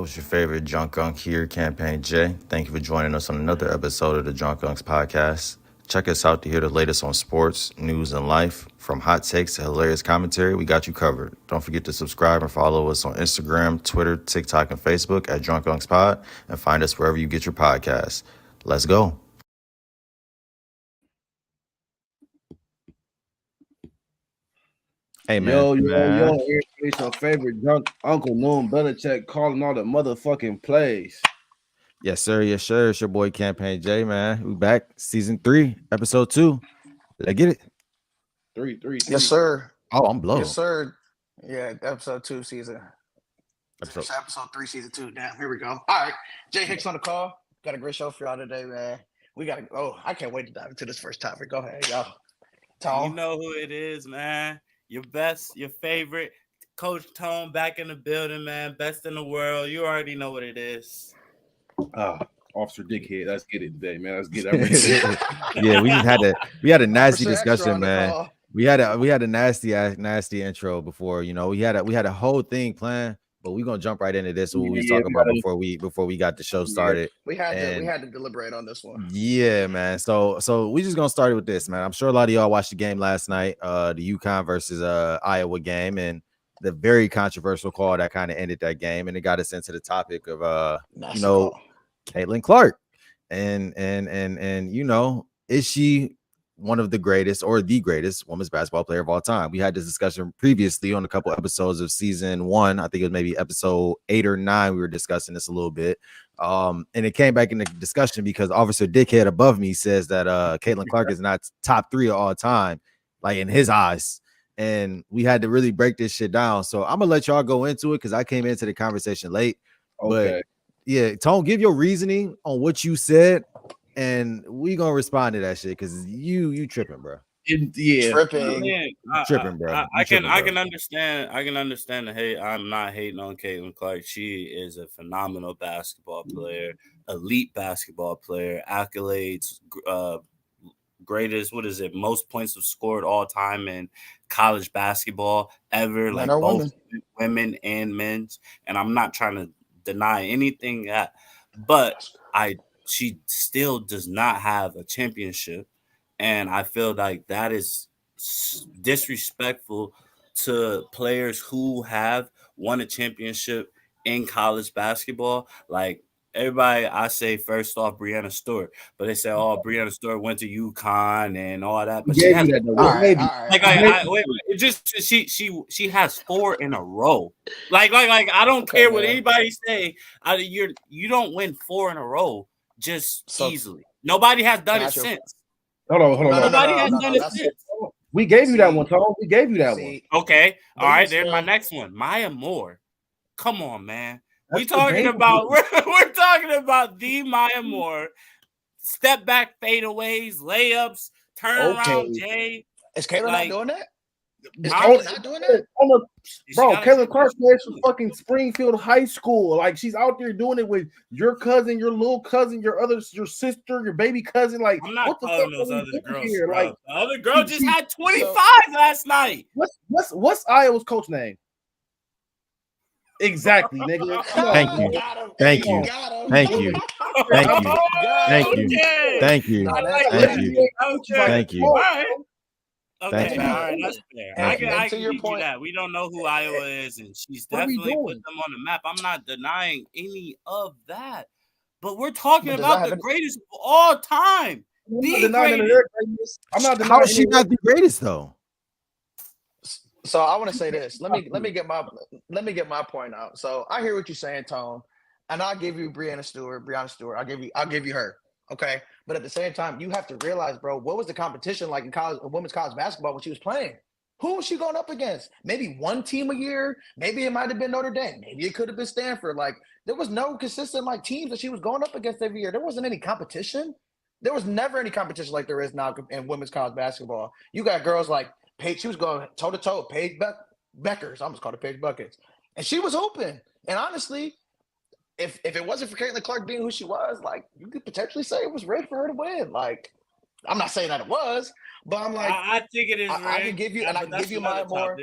host, your favorite Drunk Unk here, Campaign J. Thank you for joining us on another episode of the Drunk Unks podcast. Check us out to hear the latest on sports, news, and life. From hot takes to hilarious commentary, we got you covered. Don't forget to subscribe and follow us on Instagram, Twitter, TikTok, and Facebook at Drunk Unks Pod, and find us wherever you get your podcasts. Let's go. Hey, man. Yo, here's your favorite drunk Uncle Noon Belichick calling all the motherfucking plays. Yes, sir. Yes, sir. It's your boy Campaign J, man. We back, season 3, episode 2. Let's get it. Three. Yes, sir. Oh, I'm blown. Yes, sir. Yeah, episode 2, season. Episode. Episode 3, season 2. Damn, here we go. All right, Jay Hicks on the call. Got a great show for y'all today, man. I can't wait to dive into this first topic. Go ahead, y'all. Tom. You know who it is, man. Your best, your favorite, Coach Tone back in the building, man. Best in the world. You already know what it is. Officer Dickhead. Let's get it today, man. Let's get it. Yeah, we had a nasty discussion, man. We had a nasty intro before. You know, we had a whole thing planned, but we're gonna jump right into this. What we was talking about before we got the show started. We had to deliberate on this one. Yeah, man. So we just gonna start it with this, man. I'm sure a lot of y'all watched the game last night, the UConn versus Iowa game, and the very controversial call that kind of ended that game, and it got us into the topic of Caitlin Clark, and you know, is she one of the greatest or the greatest women's basketball player of all time? We had this discussion previously on a couple episodes of season 1. I think it was maybe episode 8 or 9. We were discussing this a little bit. And it came back in the discussion because Officer Dickhead above me says that Caitlin Clark is not top 3 of all time, like in his eyes. And we had to really break this shit down. So I'm gonna let y'all go into it because I came into the conversation late. Okay. But yeah, Tone, give your reasoning on what you said, and we gonna respond to that shit because you tripping, bro. Tripping, bro. I can understand. I can understand the hate. I'm not hating on Caitlin Clark. She is a phenomenal basketball player, elite basketball player, accolades, greatest. What is it? Most points have scored all time in college basketball ever, like both women and men's. And I'm not trying to deny anything that, but she still does not have a championship, and I feel like that is disrespectful to players who have won a championship in college basketball. Like everybody, I say first off Breanna Stewart, but they say, "Oh, Breanna Stewart went to UConn and all that." But she has, she has 4 in a row. Like I don't care what anybody say. You don't win 4 in a row just easily. Nobody has done it since. Hold on. Nobody has done it since. We gave you that one, Tom. We gave you that one. Okay. All right. There's my next one. Maya Moore. Come on, man. We're talking about the Maya Moore. Step back fadeaways, layups, turn around Jay. Is Caitlin not doing that? Bro, Caitlin Clark plays for fucking Springfield High School. Like, she's out there doing it with your cousin, your little cousin, your sister, your baby cousin. Like, I'm not what the calling fuck those other girls here? Like, the other girl just had 25 last night. What's Iowa's coach name? Exactly, nigga. Thank you. Okay, all right, that's fair. I can to your point that we don't know who Iowa is, and she's definitely put them on the map. I'm not denying any of that, but we're talking about the greatest of all time. I'm not denying. How is she not the greatest though? So I want to say this. Let me get my point out. So I hear what you're saying, Tone, and I'll give you Breanna Stewart. I'll give you her. Okay, but at the same time, you have to realize, bro, what was the competition like in women's college basketball when she was playing? Who was she going up against? Maybe one team a year. Maybe it might have been Notre Dame. Maybe it could have been Stanford. Like, there was no consistent teams that she was going up against every year. There wasn't any competition. There was never any competition like there is now in women's college basketball. You got girls like Paige. She was going toe to toe. Paige Beckers. I almost called her Paige Buckets, and she was open. And honestly, if it wasn't for Caitlin Clark being who she was, like, you could potentially say it was rigged for her to win. Like, I'm not saying that it was, but I'm like, I think it is. I can give you, and I can give you Maya Moore.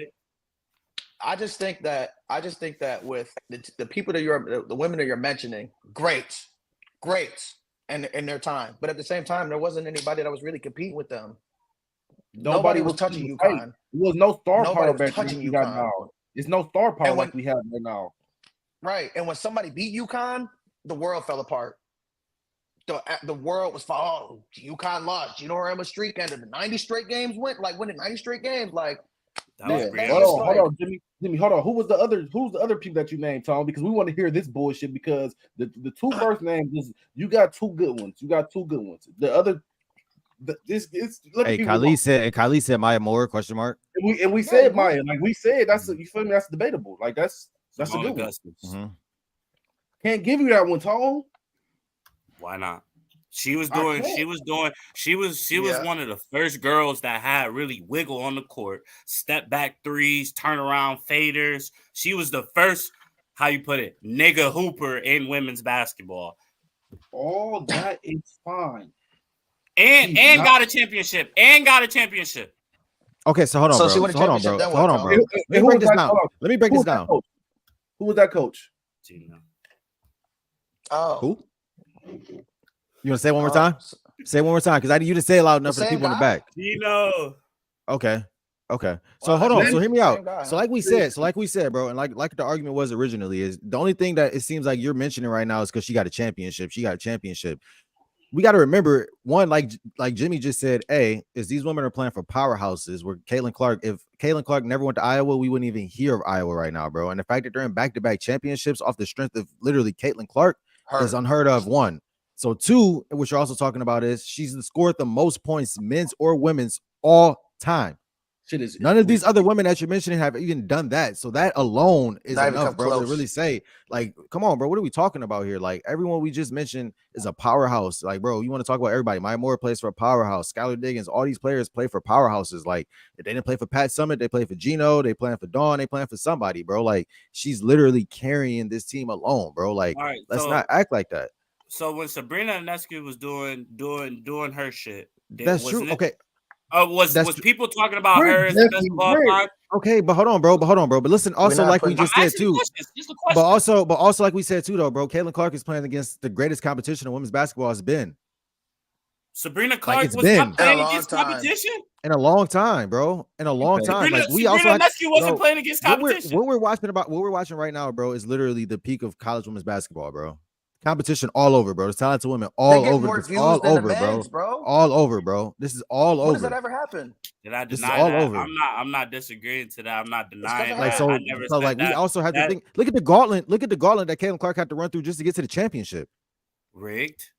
I just think that with the people that the women that you're mentioning, great, in their time, but at the same time, there wasn't anybody that was really competing with them. Nobody was touching UConn. There was no star Nobody power was back touching then. We got UConn. now. It's no star power And when- like we have right now. Right, and when somebody beat UConn, the world fell apart. The world was, oh, UConn lost. You know where Emma streak ended? The 90 straight games went, like winning 90 straight games. Like, That was Yeah. Brianna. Hold on, Jimmy. Hold on. Who's the other people that you named, Tom? Because we want to hear this bullshit. Because the two first names is you got two good ones. The other, Hey, Kylie said Maya Moore ? And we said Maya. Like we said, you feel me? That's debatable. Like that's a Simone good one. Augustus. Mm-hmm. Can't give you that one, Tom. Why not? She was one of the first girls that had really wiggle on the court, step back threes, turn around faders. She was the first, how you put it, nigga hooper in women's basketball. All that is fine. And got a championship. Okay, so hold on, So bro. she won a championship, then Hold what, on, bro. Tom? Let me break this down. Who was that coach? Gina. Oh, Who? You want to say it one more time? Say it one more time, because you didn't say it loud enough for the same people in the guy? back. Gino. Okay. So Well, hold on. that's So hear me the out. same guy, So huh? like we said, bro, and like the argument was originally, is the only thing that it seems like you're mentioning right now is because she got a championship. We got to remember, one, like Jimmy just said, is these women are playing for powerhouses where Caitlin Clark, if Caitlin Clark never went to Iowa, we wouldn't even hear of Iowa right now, bro. And the fact that they're in back-to-back championships off the strength of literally Caitlin Clark is unheard of, one. So two, which you're also talking about, is she's scored the most points, men's or women's, all time. None of these other women that you're mentioning have even done that. So that alone is Not even enough, come bro, to close. really say, like, come on, bro, what are we talking about here? Like, everyone we just mentioned is a powerhouse. Like, bro, you want to talk about everybody. Maya Moore plays for a powerhouse. Skylar Diggins, all these players play for powerhouses. Like, if they didn't play for Pat Summitt, they play for Gino, they playing for Dawn, they playing for somebody, bro. Like, she's literally carrying this team alone, bro. Like, All right, let's not act like that. So when Sabrina Ionescu was doing her shit, That's true. Okay. Was people talking about her as the best of all time? Okay, but hold on, bro. But listen, also like we just said too. But also like we said too, though, bro. Caitlin Clark is playing against the greatest competition in women's basketball has been. Sabrina Clark it's was been not playing against competition in a long time, bro. In a long time. Sabrina, Like we Sabrina also had, Ionescu wasn't playing against competition. What we're watching right now, bro, is literally the peak of college women's basketball, bro. Competition all over, bro. There's talented women all over. All over, bro. All over, bro. This is all over. When does that ever happen? Did I This is deny all that? over. I'm not disagreeing to that. I'm not denying like that. so. I never So said like that. we also have to think. Look at the gauntlet. Look at the gauntlet that Caitlin Clark had to run through just to get to the championship. Rigged.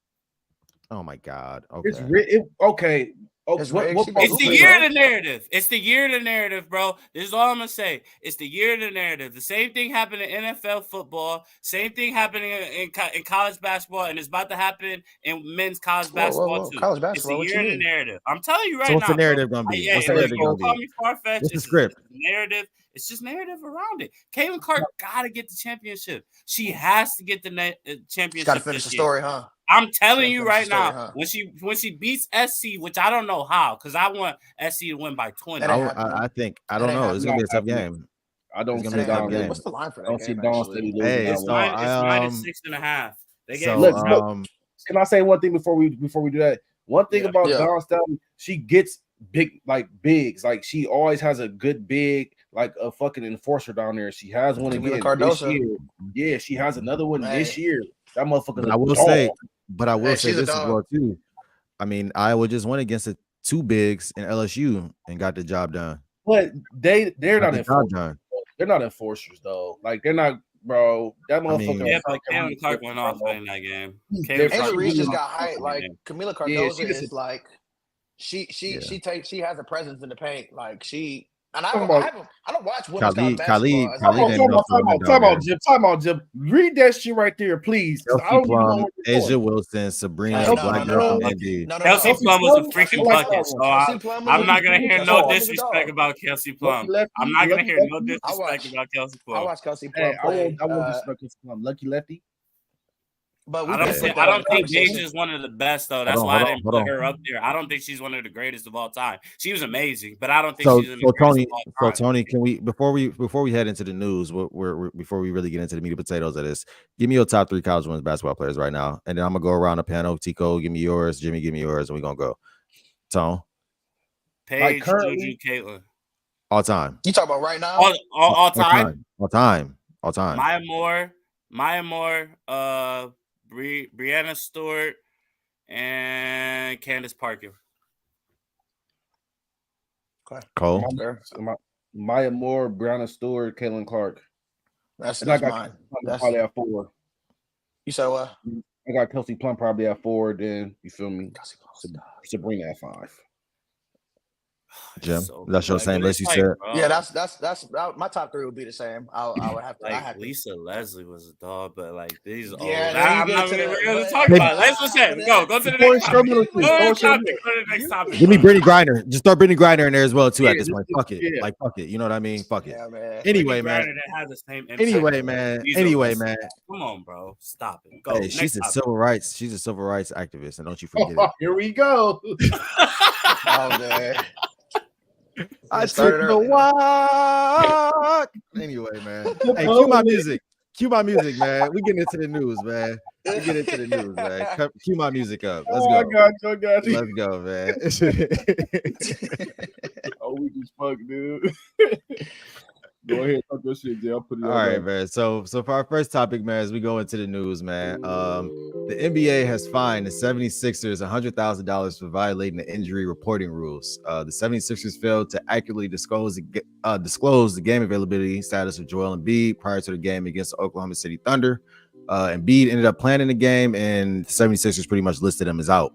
Oh my God. Okay. Okay. It's the year of the narrative. It's the year of the narrative, bro. This is all I'm gonna say. It's the year of the narrative. The same thing happened in NFL football. Same thing happening in college basketball, and it's about to happen in men's college basketball too. College basketball. It's the year of the narrative. I'm telling you right now. So what's the narrative gonna be? What's the narrative gonna be? Call me far-fetched. What's the script? Narrative. It's just narrative around it. Caitlin Clark gotta get the championship. She has to get the championship. She's gotta finish the story, huh? I'm telling you right now, when she beats SC, which I don't know how, because I want SC to win by 20. I don't know. It's gonna be a tough game. I don't see a tough game. What's the line for that? I don't see Dawn Steady losing. Hey, it's minus 6.5. They get look, can I say one thing before we do that? One thing about Dawn Staley, she gets bigs. Like she always has a good big, like a fucking enforcer down there. She has one again this year. Yeah, she has another one this year. That motherfucker. I will say this as well too. I mean, Iowa just went against the two bigs in LSU and got the job done. But they're not enforcers. They're not enforcers though. Like they're not, bro. That motherfucker. Yeah, but Caitlin Clark went off in that game. Angel Reese just got hyped. Like Camila Cardozo is like she has a presence in the paint. Like she. And I don't watch women's basketball. Time out, Jim. Read that shit right there, please. Kelsey Plum, Asia Wilson, Sabrina, Black Girl from Indy. Kelsey Plum was a freaking bucket. So I'm not gonna hear no disrespect about Kelsey Plum. I'm not gonna hear no disrespect about Kelsey Plum. I watch Kelsey Plum. I won't disrespect Kelsey Plum. Lucky lefty. But I don't think Deja's one of the best though. That's why I didn't put her up there. I don't think she's one of the greatest of all time. She was amazing, but I don't think she's in the greatest of all time. So Tony, can we before we head into the news, before we really get into the meat and potatoes of this, give me your top 3 college women's basketball players right now, and then I'm gonna go around the panel. Tico, give me yours. Jimmy, give me yours, and we're gonna go. Tone, Paige, Juju, Caitlin, all time. You talking about right now? All time. All time. Maya Moore, Brianna Stewart, and Candace Parker. Okay. Cole, Maya Moore, Brianna Stewart, Caitlin Clark. That's mine. Probably at 4. You said what? I got Kelsey Plum probably at 4. Then you feel me? Sabrina at 5. Jim, that's your same list you said. Yeah, that's my top 3 would be the same. I would have to. Like Lisa Leslie was a dog, but like these old. I'm not gonna talk about it. Let's go to the next topic. Go to the next topic. Give me Brittany Griner. Just throw Brittany Griner in there as well too. At this point, fuck it. Yeah. Like fuck it. You know what I mean? Fuck it. Yeah, man. Anyway, man. Has the same anyway, man. Come on, bro. Stop it. Go. Hey, she's a civil rights activist, and don't you forget it. Here we go. Oh man. I took the walk. Anyway, man. Hey, cue my music. Cue my music, man. We getting into the news, man. Cue my music up. Let's go. I got you. Let's go, man. Oh, we just fuck, dude. Go ahead, talk your shit, Jay. I'll put it all right, man. So for our first topic, man, as we go into the news, man, the NBA has fined the 76ers $100,000 for violating the injury reporting rules. The 76ers failed to accurately disclose the game availability status of Joel Embiid prior to the game against the Oklahoma City Thunder. Embiid ended up playing in the game, and the 76ers pretty much listed him as out.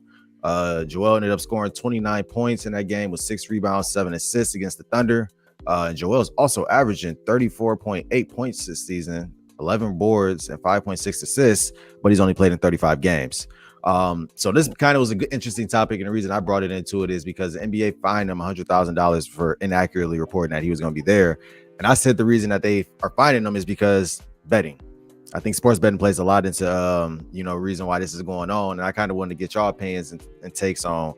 Joel ended up scoring 29 points in that game with 6 rebounds, 7 assists against the Thunder. And Joel's also averaging 34.8 points this season, 11 boards, and 5.6 assists, but he's only played in 35 games. So this kind of was a good, interesting topic, and the reason I brought it into it is because the NBA fined him $100,000 for inaccurately reporting that he was going to be there. And I said the reason that they are finding him is because betting. I think sports betting plays a lot into, reason why this is going on. And I kind of wanted to get y'all opinions and takes on.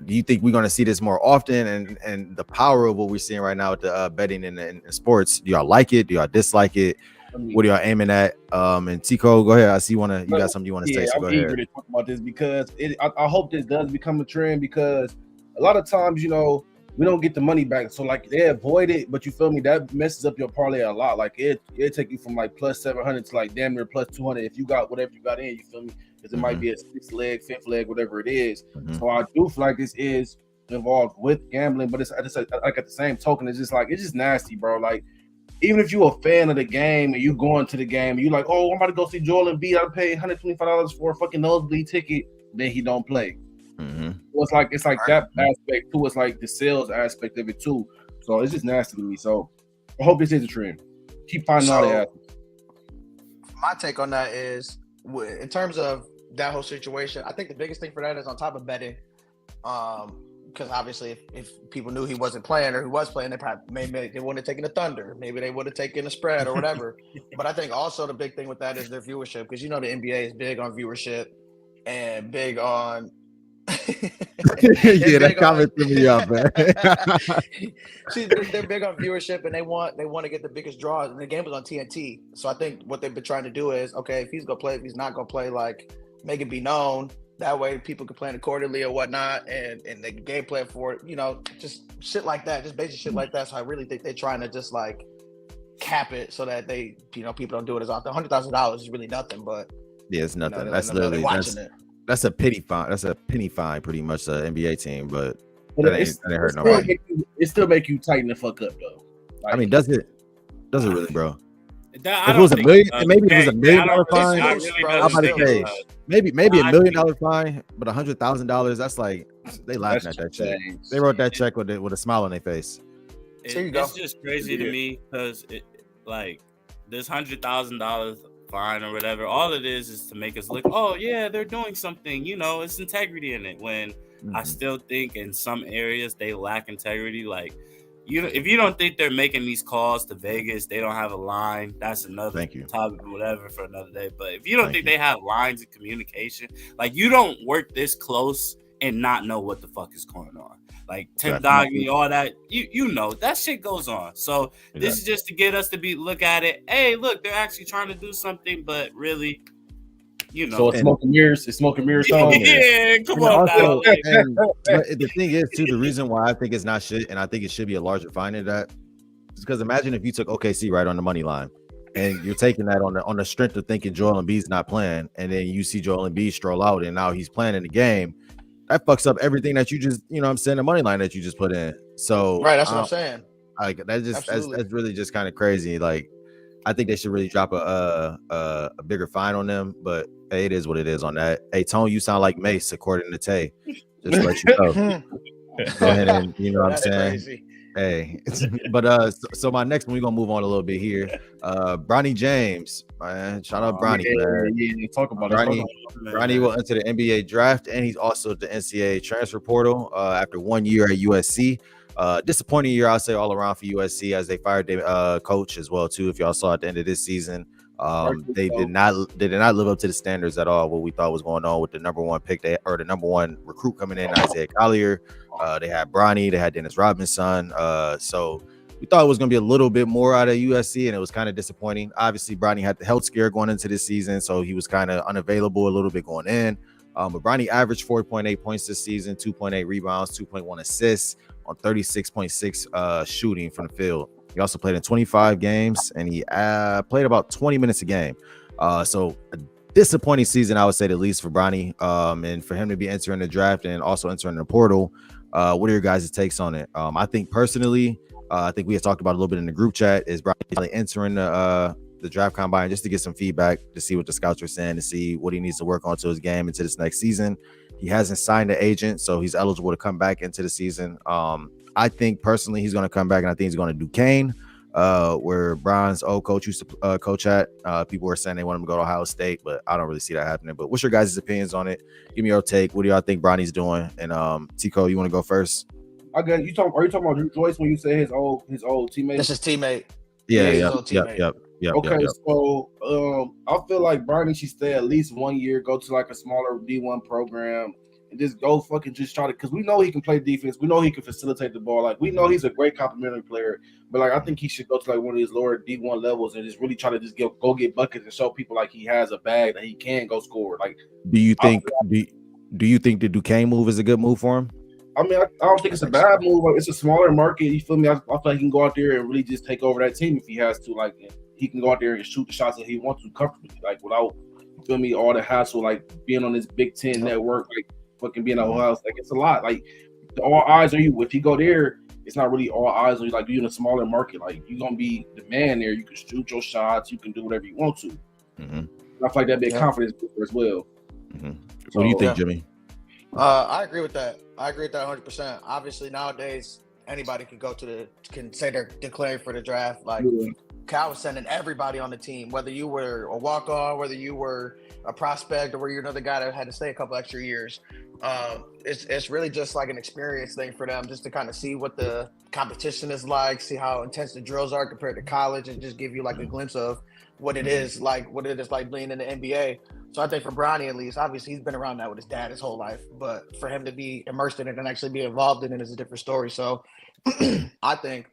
Do you think we're going to see this more often, and the power of what we're seeing right now with the betting in sports? Do y'all like it? Do y'all dislike it? What are y'all aiming at? And Tico, go ahead. I see you got something you want to say. So go ahead. I'm eager to talk about this because I hope this does become a trend, because a lot of times, we don't get the money back. So like they avoid it, but you feel me? That messes up your parlay a lot. Like it take you from like plus 700 to like damn near plus 200 if you got whatever you got in. You feel me? Because it might be a 6th leg, 5th leg, whatever it is. So I do feel like this is involved with gambling, but it's like at the same token, it's just nasty, bro. Like even if you're a fan of the game and you going to the game and you like, oh, I'm about to go see Joel Embiid, I paid $125 for a fucking nosebleed ticket, then he don't play. So it's like that aspect too. It's like the sales aspect of it too. So it's just nasty to me. So I hope this is a trend. Keep finding all the athletes. My take on that is, in terms of that whole situation, I think the biggest thing for that is on top of betting, because obviously if people knew he wasn't playing or he was playing, they probably maybe they wouldn't have taken the Thunder, maybe they would have taken a spread or whatever. But I think also the big thing with that is their viewership, because the NBA is big on viewership and big on yeah, that comment threw me up, man. See, they're big on viewership, and they want to get the biggest draws. And the game was on TNT, so I think what they've been trying to do is, okay, if he's gonna play, if he's not gonna play, like make it be known. That way, people can plan accordingly or whatnot, and they can game plan for it. Just shit like that, just basic shit like that. So I really think they're trying to just like cap it so that they, people don't do it as often. $100,000 is really nothing, but yeah, it's nothing. That's literally that's a penny fine. That's a penny fine, pretty much, the NBA team. But that ain't hurt nobody. It still make you tighten the fuck up, though. Like, I mean, does it really, bro? If it was a million, maybe it was $1 million fine. I'm about to say maybe $1 million fine, but $100,000. That's like they laughing at that check. They wrote that check with a smile on their face. It's just crazy to me because this $100,000 fine or whatever, all it is to make us look, oh yeah, they're doing something, it's integrity in it, when I still think in some areas they lack integrity. Like if you don't think they're making these calls to Vegas, they don't have a line. That's another topic, whatever, for another day. But if you don't think they have lines of communication, like you don't work this close and not know what the fuck is going on. Like Tim Donaghy, all that, you know that shit goes on. So this is just to get us to look at it. Hey, look, they're actually trying to do something, but really, you know. So it's smoke and mirrors. It's smoke and mirrors. Yeah, come on now. The thing is, too, the reason why I think it's not shit, and I think it should be a larger fine than that, is because imagine if you took OKC right on the money line, and you're taking that on the strength of thinking Joel Embiid's not playing, and then you see Joel Embiid stroll out, and now he's playing in the game. That fucks up everything that you just, you know what I'm saying, the money line that you just put in. So right, that's what I'm saying. Like that's really just kind of crazy. Like I think they should really drop a bigger fine on them, but hey, it is what it is on that. Hey, Tone, you sound like Mace according to Tay. Just let you know. Go ahead and you know what I'm saying. Crazy. Hey, but so my next one, we're gonna move on a little bit here. Bronny James, man, shout out Bronny, man. Yeah, talk about Bronny. Bronny will enter the NBA draft, and he's also the NCAA transfer portal after 1 year at USC. Disappointing year, I'll say, all around for USC as they fired their coach as well too. If y'all saw at the end of this season, they did not live up to the standards at all. What we thought was going on with the number one pick, the number one recruit coming in, Isaiah Collier. They had Bronny, they had Dennis Robinson. So we thought it was going to be a little bit more out of USC, and it was kind of disappointing. Obviously, Bronny had the health scare going into this season, so he was kind of unavailable a little bit going in. But Bronny averaged 4.8 points this season, 2.8 rebounds, 2.1 assists on 36.6 shooting from the field. He also played in 25 games, and he played about 20 minutes a game. So a disappointing season, I would say, at least for Bronny. And for him to be entering the draft and also entering the portal, what are your guys' takes on it? I think personally, I think we had talked about a little bit in the group chat, is Bronny entering the draft combine just to get some feedback, to see what the scouts are saying, to see what he needs to work on to his game into this next season. He hasn't signed an agent, so he's eligible to come back into the season. I think personally he's going to come back, and I think he's going to Duquesne, where Brian's old coach used to coach at. People were saying they want him to go to Ohio State, but I don't really see that happening. But what's your guys' opinions on it? Give me your take. What do y'all think Bronny's doing? And Tico, you want to go first? I got you. Are you talking about Drew Joyce when you say his old teammate? That's his teammate. Yep. Okay, so I feel like Bronny should stay at least 1 year, go to like a smaller D1 program, and just go fucking just try to, because we know he can play defense, we know he can facilitate the ball, like we know he's a great complimentary player, but like I think he should go to like one of these lower D1 levels and just really try to just go get buckets and show people like he has a bag that he can go score. Like, do you think the Duquesne move is a good move for him? I mean, I don't think it's a bad move. Like, it's a smaller market. You feel me? I feel like he can go out there and really just take over that team if he has to. Like, he can go out there and shoot the shots that he wants to comfortably, like without, you feel me, all the hassle, like being on this Big Ten network, like fucking being at Ohio. Like, it's a lot. Like, all eyes on you. If you go there, it's not really all eyes on you. Like, you're in a smaller market. Like, you're gonna be the man there. You can shoot your shots. You can do whatever you want to. I feel like that'd be a confidence booster as well. What do you think, Jimmy? I agree with that. I agree with that 100%. Obviously, nowadays anybody can say they're declaring for the draft. Like Cal was sending everybody on the team, whether you were a walk-on, whether you were a prospect, or were you another guy that had to stay a couple extra years. It's really just like an experience thing for them, just to kind of see what the competition is like, see how intense the drills are compared to college, and just give you like a glimpse of what it is like being in the NBA. So I think for Bronny, at least, obviously he's been around that with his dad his whole life, but for him to be immersed in it and actually be involved in it is a different story. So I think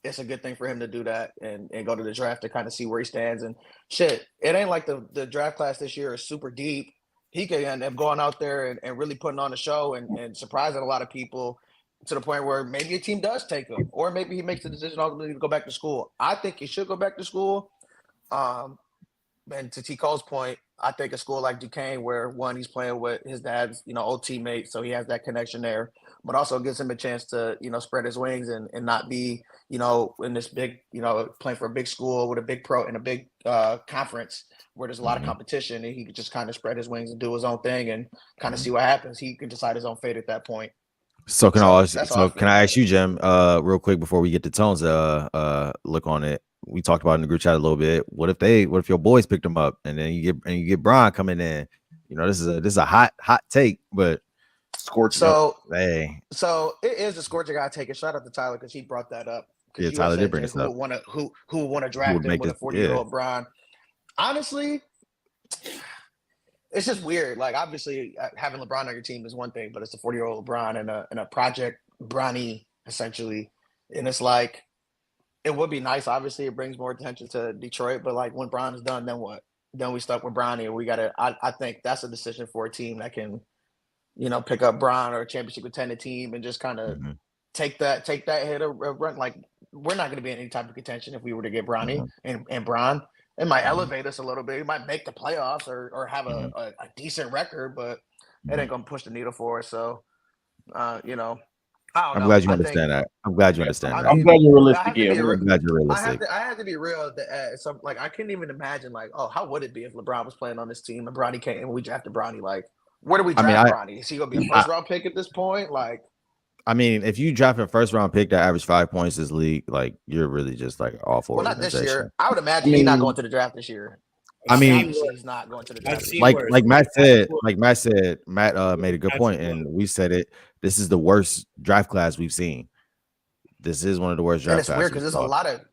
it's a good thing for him to do that and go to the draft to kind of see where he stands. And shit, it ain't like the draft class this year is super deep. He can end up going out there and really putting on a show and surprising a lot of people to the point where maybe a team does take him, or maybe he makes the decision ultimately to go back to school. I think he should go back to school. And to T. Cole's point, I think a school like Duquesne, where one, he's playing with his dad's, old teammate, so he has that connection there, but also gives him a chance to, spread his wings and not be, in this big, playing for a big school with a big pro in a big conference where there's a lot of competition, and he could just kind of spread his wings and do his own thing and kind of see what happens. He could decide his own fate at that point. So can I ask you, Jim, real quick before we get to Tone's look on it? We talked about it in the group chat a little bit. What if your boys picked them up, and then you get Brian coming in? This is a hot take, but Scorch. So Hey, so it is a scorcher guy taking. Shout out to Tyler because he brought that up. yeah, Because Tyler you did said bring just this up. who would want to Who draft would him make with a this? 40-year-old Bron. Honestly, it's just weird. Like obviously having LeBron on your team is one thing, but it's a 40-year-old LeBron and a project Bronny essentially, and it's like it would be nice. Obviously, it brings more attention to Detroit, but like when Bron is done, then what? Then we stuck with Bronny, and we gotta. I think that's a decision for a team that can, pick up Bron or a championship contender team and just kind of Mhm, take that hit of run. Like we're not going to be in any type of contention if we were to get Bronny mhm, and Bron. It might mhm, elevate us a little bit. It might make the playoffs or have mhm, a decent record, but it mhm. ain't going to push the needle for us. So, I don't I'm know. glad you I think understand that. I'm glad you Yeah. understand I that. I'm mean, glad you're I realistic. have to Yeah, be a we're real. I'm glad you're I have realistic. to be real. Some like I couldn't even imagine like, oh, how would it be if LeBron was playing on this team and Bronny came and we drafted Bronny? Like, where do we I mean, draft Bronny? Is he gonna be a I, first round pick at this point? Like, I mean, if you draft a first round pick that averaged 5 points this league, like you're really just like an awful well, not this organization. year. I would I imagine he's not mean, going to the draft this year. I mean, Obviously, he's not going to the I've draft this seen year. like worse. like Matt said, That's Matt made a good point, and we said it. This is the worst draft class we've seen. This is one of the worst And draft it's weird classes. because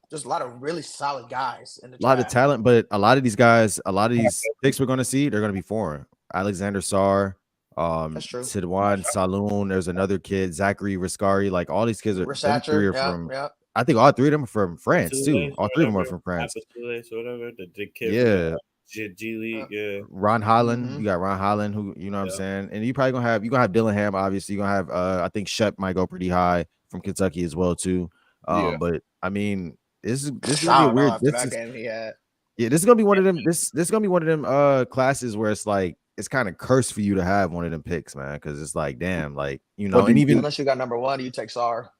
there's a lot of really solid guys in the A lot of draft. talent, but a lot of these guys, a lot of these picks we're going to see, they're going to be foreign. Alexander Sarr, That's true. Sidwan Saloon. There's another kid, Zachary Riscari. Like all these kids are, them three Risacher, are from. yeah. I think all three of them are from France too. Toulouse All or three of them are whatever, from France. Toulouse or whatever, the kid Yeah, from the G League, yeah. Ron Holland. Mhm. You got Ron Holland, who you know what I'm Yeah. saying, and you probably gonna have Dillingham. Obviously, you're gonna have. I think Shep might go pretty high from Kentucky as well too. Yeah. But I mean, this is I gonna be a don't know weird. after that game he had. Yeah, this is gonna be one of them. This is gonna be one of them classes where it's like it's kind of cursed for you to have one of them picks, man, because it's like damn, like What do and you even Unless you got number one, you take Sar.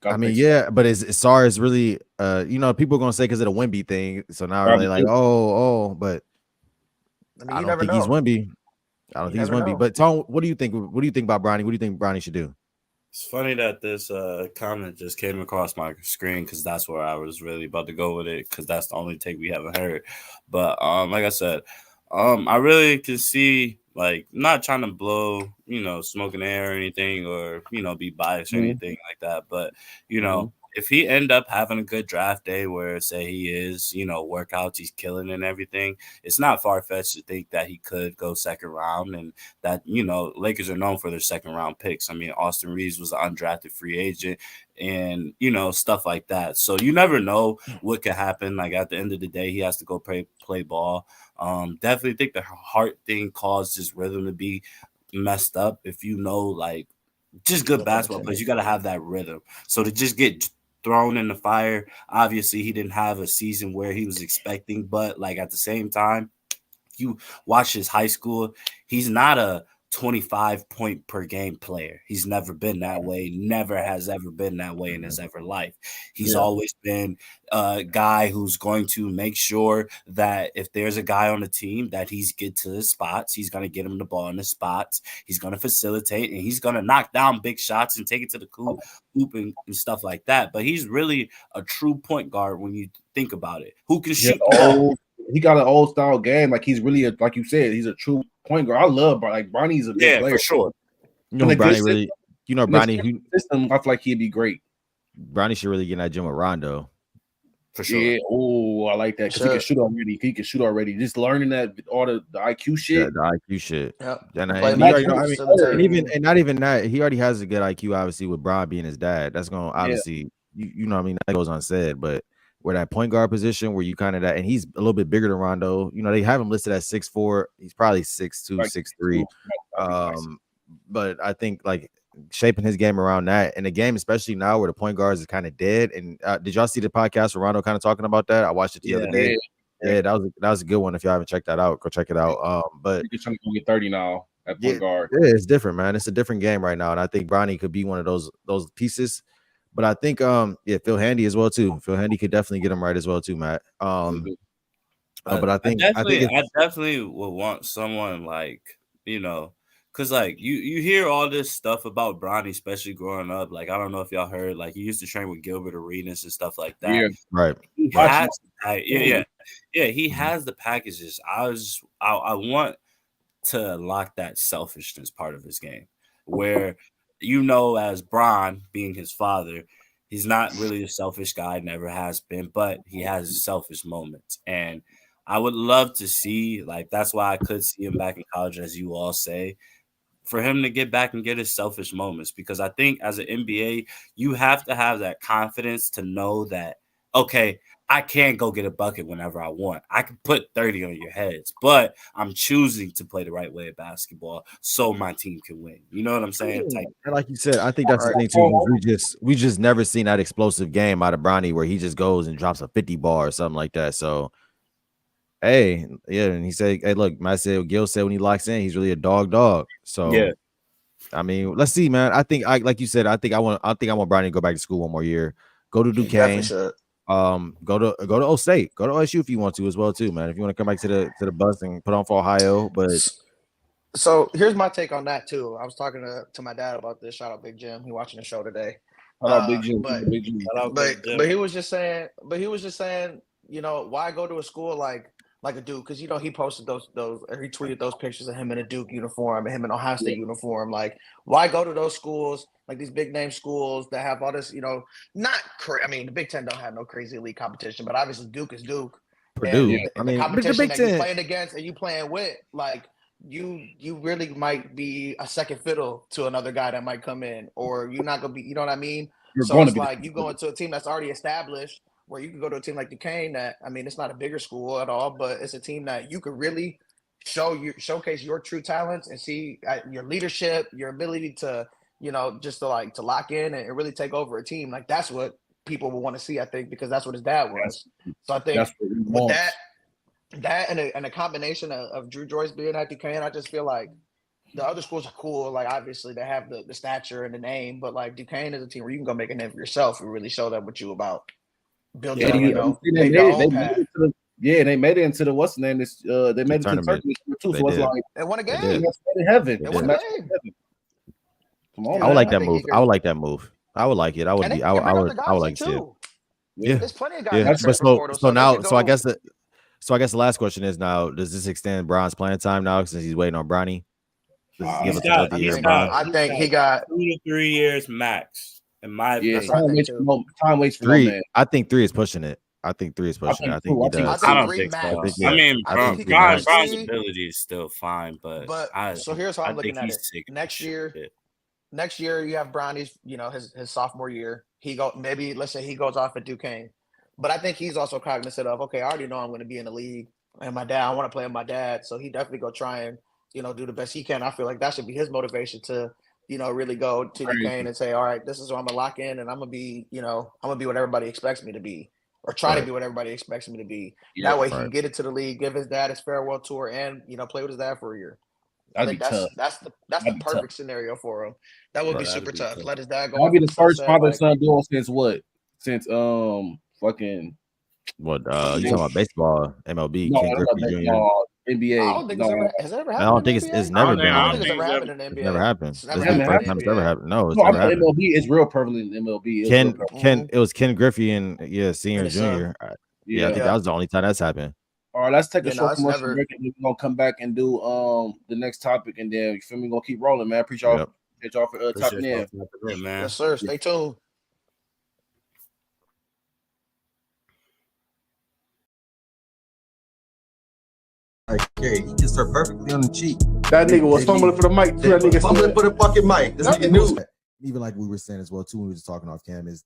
I mean, yeah, but is SAR is really people are gonna say because of the Wemby thing, so now Probably they're like, too. but I mean, I you don't never think know. he's Wemby. I don't You think he's never Wemby. know. But Tom, what do you think? What do you think about Bronny? What do you think Bronny should do? It's funny that this comment just came across my screen because that's where I was really about to go with it because that's the only take we haven't heard. But like I said, I really can see like not trying to blow, smoke in the air or anything or, be biased or anything like that. But, if he end up having a good draft day where say he is, workouts, he's killing and everything, it's not far-fetched to think that he could go second round and that, Lakers are known for their second round picks. I mean, Austin Reeves was an undrafted free agent and, stuff like that. So you never know what could happen. Like at the end of the day, he has to go play ball. Definitely think the heart thing caused his rhythm to be messed up. If like just good basketball players, you got to have that rhythm. So to just get thrown in the fire, obviously he didn't have a season where he was expecting, but like at the same time, you watch his high school, he's not a 25 point per game player. He's never been that way, never has ever been that way in his ever life. He's always been a guy who's going to make sure that if there's a guy on the team that he's get to his spots, he's going to get him the ball in the spots. He's going to facilitate and he's going to knock down big shots and take it to the hoop and stuff like that. But he's really a true point guard when you think about it. Who can shoot the ball. He got an old style game. Like he's really like you said, he's a true point guard. I love Bronny's a good player for sure. Bronny Bronny system. I feel like he'd be great. Bronny should really get in that gym with Rondo. For sure. Yeah. Oh, I like that because he can shoot already. He can shoot already. Just learning that all the IQ shit. The IQ shit. Yeah. And not even that. He already has a good IQ, obviously, with Bron being his dad. That's gonna obviously, you know what I mean, that goes unsaid, but where that point guard position where you kind of that, and he's a little bit bigger than Rondo. They have him listed at 6'4". He's probably 6'2", 6'3". But I think like shaping his game around that in the game, especially now where the point guards is kind of dead. And did y'all see the podcast where Rondo kind of talking about that? I watched it the other day. Yeah, that was a good one. If y'all haven't checked that out, go check it out. But you're trying to get 30 now at point guard. Yeah, it's different, man. It's a different game right now, and I think Bronny could be one of those pieces. But I think Phil Handy as well too. Phil Handy could definitely get him right as well too, Matt. But I definitely would want someone like, because like you hear all this stuff about Bronny, especially growing up. Like I don't know if y'all heard, like he used to train with Gilbert Arenas and stuff like that. Yeah, right. He has, he has the packages. I want to lock that selfishness part of his game. where, you know, as Bron being his father, he's not really a selfish guy, never has been, but he has selfish moments. And I would love to see, like, that's why I could see him back in college, as you all say, for him to get back and get his selfish moments. Because I think as an NBA, you have to have that confidence to know that, okay, I can go get a bucket whenever I want. I can put 30 on your heads, but I'm choosing to play the right way of basketball so my team can win. You know what I'm saying? And like you said, I think that's the thing too. We just never seen that explosive game out of Bronny where he just goes and drops a 50 bar or something like that. So, hey, yeah, and he said, hey, look, Gil said when he locks in, he's really a dog. So, yeah, I mean, let's see, man. I think like you said, I think I want Bronny to go back to school one more year. Go to Duquesne. Go to O State, go to OSU if you want to as well too, man. If you want to come back to the bus and put on for Ohio, but so here's my take on that too. I was talking to my dad about this. Shout out Big Jim. He watching the show today. Big Jim. But he was just saying, you know, why go to a school like a Duke? Because, you know, he posted those or he tweeted those pictures of him in a Duke uniform and him in Ohio State uniform. Like, why go to those schools, like these big name schools that have all this, you know, I mean, the Big Ten don't have no crazy elite competition, but obviously Duke is Duke. Purdue. I mean, the competition that you're playing against and you playing with, like, you really might be a second fiddle to another guy that might come in, or you're not gonna be, you know what I mean? So it's like you go into a team that's already established, where you can go to a team like Duquesne that, I mean, it's not a bigger school at all, but it's a team that you could really showcase your true talents and see your leadership, your ability to, you know, just to lock in and really take over a team. Like, that's what people will want to see, I think, because that's what his dad was. So I think with that and a combination of Drew Joyce being at Duquesne, I just feel like the other schools are cool. Like, obviously they have the stature and the name, but like Duquesne is a team where you can go make a name for yourself and really show them what you about. Build they made it into the what's the name? This they made it to the tournament too. So it's like they won a game. That's in heaven. They won a game. Come on, I would like that move. I would like that move. I would like it. I would be. I would like to see it. Yeah, there's plenty of guys. Yeah, but so I guess the last question is now: does this extend Bron's playing time now since he's waiting on Bronny? I think he got 2 to 3 years max. In my opinion, time waits for 3. I think 3 is pushing it. I think 3 is pushing it. I think he does. I don't think so. I mean, Bron's ability is still fine, but so here's how I'm looking at it. Next year you have Bronny's, you know, his sophomore year. Let's say he goes off at Duquesne, but I think he's also cognizant of, okay, I already know I'm going to be in the league, and I want to play with my dad, so he definitely go try and, you know, do the best he can. I feel like that should be his motivation to, you know, really go to Duquesne and say, all right, this is where I'm gonna lock in, and I'm gonna be, you know, I'm gonna be what everybody expects me to be, or try to be what everybody expects me to be. That way he can get into the league, give his dad his farewell tour, and, you know, play with his dad for a year. I think that's the perfect scenario for him. That would be super tough. Let his dad go. That'll be the first father-son duo since what? Since fucking what? You talking about baseball? MLB? No, Ken Griffey Jr. NBA. I don't think has it ever happened. I don't think it's never been. I don't think it's ever happened in the NBA. It's never happened. It's the first time it's never happened. No, it's never happened. MLB is real prevalent in MLB. It was Ken Griffey and senior and junior. I think that was the only time that's happened. All right, let's take a short commercial break, and we're gonna come back and do the next topic, and then you feel me, we're gonna keep rolling, man. Appreciate y'all for tapping in. Yes, sir. Stay tuned. Okay, he kissed her perfectly on the cheek. That nigga was fumbling for the mic too. That nigga fumbling for the fucking mic. This nigga knew. Even like we were saying as well too, when we were just talking off cam, is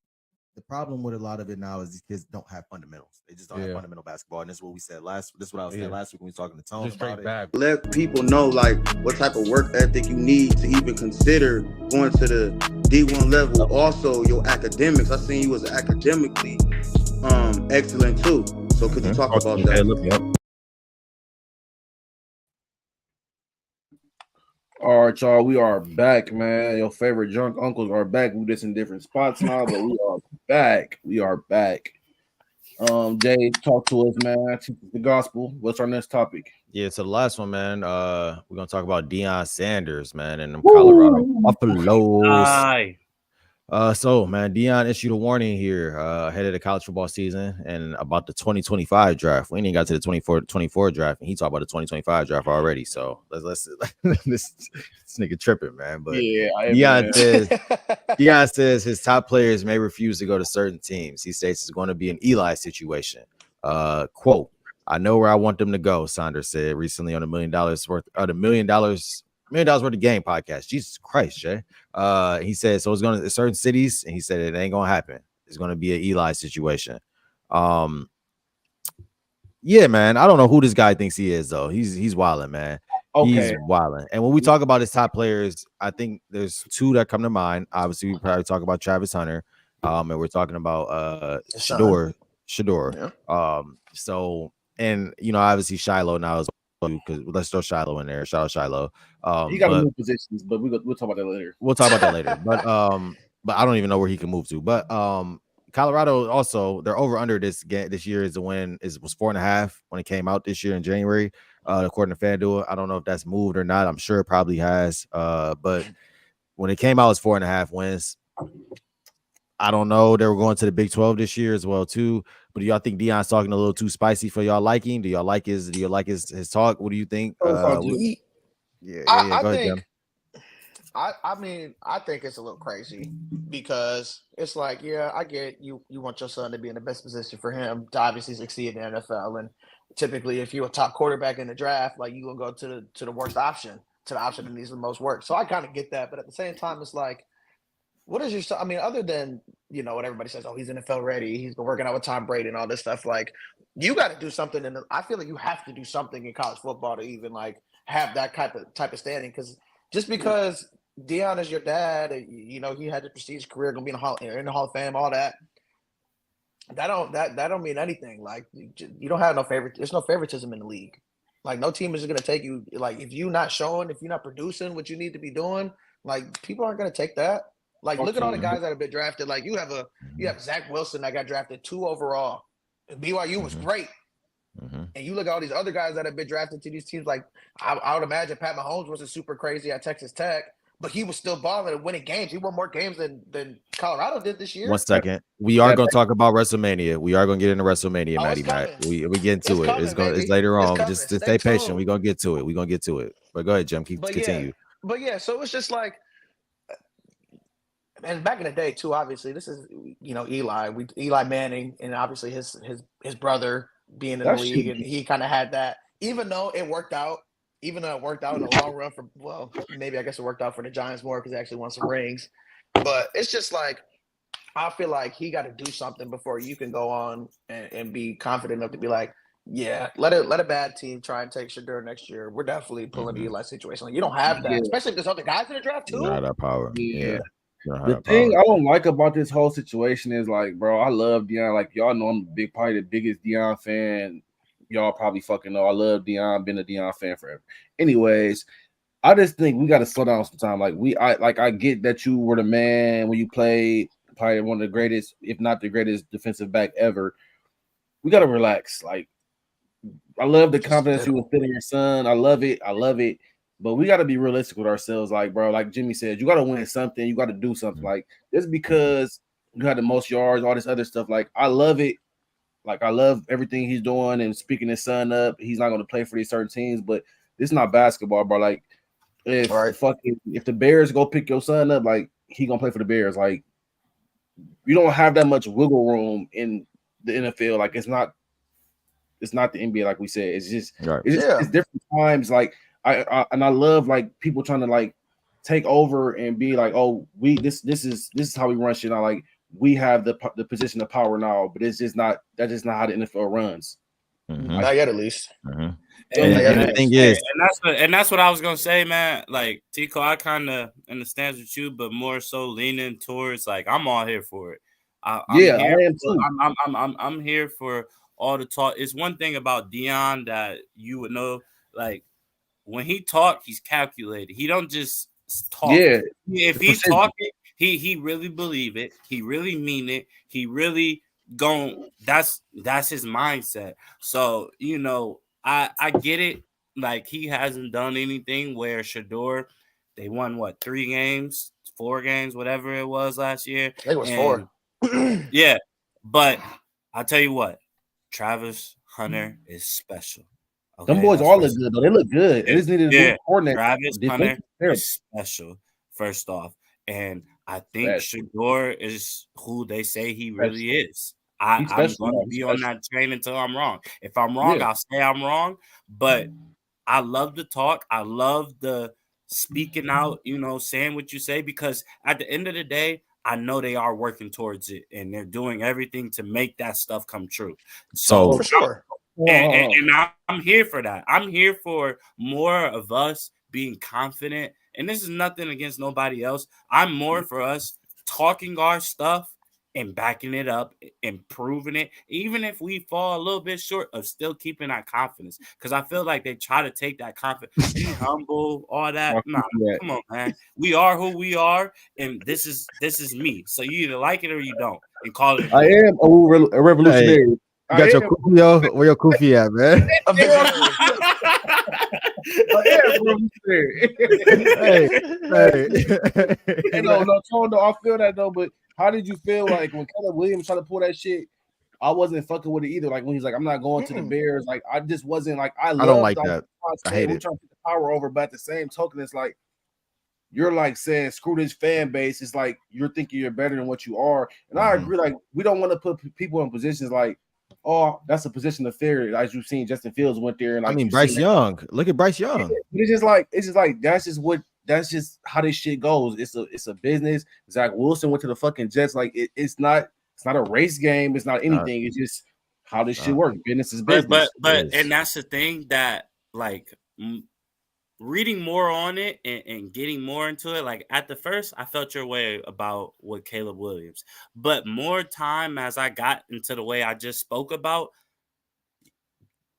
the problem with a lot of it now is these kids don't have fundamentals. They just don't have fundamental basketball, and this is what we said last. This is what I was saying last week when we were talking to Tone about it. Let people know like what type of work ethic you need to even consider going to the D1 level. Also, your academics. I seen you was academically excellent too. So could you talk about that? All right, y'all. We are back, man. Your favorite drunk uncles are back. We just in different spots now, but we are back. We are back. Jay, talk to us, man. Teach us the gospel. What's our next topic? Yeah, so the last one, man. We're gonna talk about Deion Sanders, man, and the Colorado Buffaloes. So man, Deion issued a warning here ahead of the college football season and about the 2025 draft. We ain't even got to the 24 draft, and he talked about the 2025 draft already. So let's this nigga tripping, man. But Yeah, Deion says his top players may refuse to go to certain teams. He states it's going to be an Eli situation. Quote, I know where I want them to go, Saunders said recently on $1 million worth of $1 million worth of game podcast. Jesus Christ, Jay. He said so it's going to certain cities, and he said it ain't gonna happen. It's gonna be an Eli situation. Yeah, man. I don't know who this guy thinks he is, though. He's wilding, man. Okay. He's wilding. And when we talk about his top players, I think there's two that come to mind. Obviously, we probably talk about Travis Hunter, and we're talking about Shedeur. Yeah. So, and you know, obviously Shiloh now is because let's throw Shiloh in there. Shout out Shiloh. He got to move positions, but we'll talk about that later. We'll talk about that later. But I don't even know where he can move to. But Colorado also, they're over under this year is the win was 4.5 when it came out this year in January. According to FanDuel, I don't know if that's moved or not. I'm sure it probably has. But when it came out, it's 4.5 wins. I don't know. They were going to the Big 12 this year as well too. But do y'all think Deion's talking a little too spicy for y'all liking? Do y'all like his talk? What do you think? I think it's a little crazy because it's like, yeah, I get you want your son to be in the best position for him to obviously succeed in the NFL. And typically if you're a top quarterback in the draft, like you're gonna go to the worst option, to the option that needs the most work. So I kind of get that, but at the same time, it's like, what is your son? I mean, other than, you know, what everybody says, oh, he's NFL ready, he's been working out with Tom Brady and all this stuff, like you got to do something. And I feel like you have to do something in college football to even like have that type of standing. Because just because Deion is your dad, you know, he had the prestige career, gonna be in the Hall of Fame, all that. That don't mean anything. Like you don't have no favorite. There's no favoritism in the league. Like no team is gonna take you. Like if you're not producing what you need to be doing, like people aren't gonna take that. Like look at all the guys that have been drafted. Like you have Zach Wilson that got drafted 2 overall. BYU was great. And you look at all these other guys that have been drafted to these teams. Like I would imagine Pat Mahomes wasn't super crazy at Texas Tech, but he was still balling and winning games. He won more games than Colorado did this year. 1 second. We are going to talk about WrestleMania. We are going to get into WrestleMania, Matty Matt. We get into it. It's later on. Just stay patient. We're going to get to it. But go ahead, Jim. Continue. But yeah, so it's just like, and back in the day too, obviously, this is, you know, Eli Manning, and obviously his brother being in the league, and he kind of had that, even though it worked out in the long run maybe I guess it worked out for the Giants more because they actually won some rings. But it's just like, I feel like he got to do something before you can go on and be confident enough to be like, yeah, let a bad team try and take Shedeur next year. We're definitely pulling the Eli situation. Like, you don't have that, especially if there's other guys in the draft too. Not that power. Yeah. The thing I don't like about this whole situation is like, bro, I love Deion. Like y'all know I'm probably the biggest Deion fan. Y'all probably fucking know I love Deion, been a Deion fan forever. Anyways, I just think we got to slow down sometime. I get that you were the man when you played, probably one of the greatest, if not the greatest defensive back ever. We got to relax. Like, I love the confidence you instill in your son. I love it. But we got to be realistic with ourselves. Like, bro, like Jimmy said, you got to win something. You got to do something. Like, just because you had the most yards, all this other stuff. Like, I love it. Like, I love everything he's doing and speaking his son up. He's not going to play for these certain teams, but this is not basketball, bro. Like, if the Bears go pick your son up, like, he going to play for the Bears. Like, you don't have that much wiggle room in the NFL. Like, it's not the NBA, like we said. It's just it's different times. Like, I love like people trying to like take over and be like, oh, this is how we run shit. I like we have the position of power now, but that's just not how the NFL runs. Not yet, at least. And the thing is, and that's what I was gonna say, man. Like Tico, I kind of understand with you, but more so leaning towards like I'm all here for it. I am too. I'm here for all the talk. It's one thing about Deion that you would know, like. When he talk, he's calculated. He don't just talk. Yeah. If he's talking, he really believe it. He really mean it. He really that's his mindset. So, you know, I get it. Like he hasn't done anything where Shedeur, they won 3 games, 4 games, whatever it was last year. I think it was 4. Yeah, but I'll tell you what, Travis Hunter is special. Okay, them boys all look good though. They look good. They just needed to coordinate. Travis Hunter is special, first off, and I think Shedeur is who they say he really is. I'm going to be on that train until I'm wrong. If I'm wrong, I'll say I'm wrong. But I love the talk. I love the speaking out, saying what you say, because at the end of the day, I know they are working towards it and they're doing everything to make that stuff come true. So for sure. And I'm here for that. I'm here for more of us being confident. And this is nothing against nobody else. I'm more for us talking our stuff and backing it up and proving it, even if we fall a little bit short of still keeping that confidence. Because I feel like they try to take that confidence, be humble, all that. Nah, come on, man. We are who we are, and this is me. So you either like it or you don't, and call it. I am a revolutionary. Hey. You got your kufi, yo? Where your kufi at, man? Hey, no, Tone, I feel that though. But how did you feel like when Caleb Williams tried to pull that shit? I wasn't fucking with it either. Like when he's like, I'm not going to the Bears. Like I just wasn't like I don't like that. I hate it. Trying to put the power over, but at the same token, it's like you're like saying screw this fan base. It's like you're thinking you're better than what you are, and I agree. Like we don't want to put people in positions like. Oh, that's a position of fear. As you've seen, Justin Fields went there, and like, I mean, Bryce Young. Look at Bryce Young. It's just like that's just how this shit goes. It's a business. Zach Wilson went to the fucking Jets. Like it's not a race game. It's not anything. It's just how this shit works. Business is business. But and that's the thing that like. Reading more on it and getting more into it, like at the first, I felt your way about with Caleb Williams. But more time as I got into the way I just spoke about,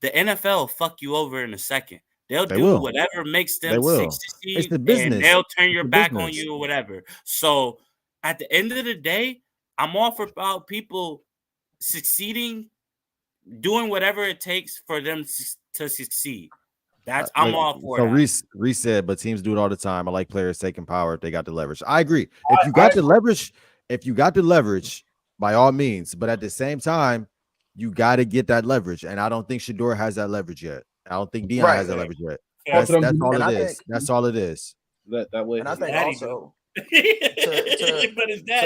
the NFL will fuck you over in a second. They'll do whatever makes them succeed. It's the business. And they'll turn your back on you or whatever. So at the end of the day, I'm all for about people succeeding, doing whatever it takes for them to succeed. I'm all for that. So Reese said, but teams do it all the time. I like players taking power if they got the leverage. I agree. If you got the leverage, by all means. But at the same time, you got to get that leverage. And I don't think Shedeur has that leverage yet. I don't think Deion has that leverage yet. That's all it is. That's all it is. That way. And I think also to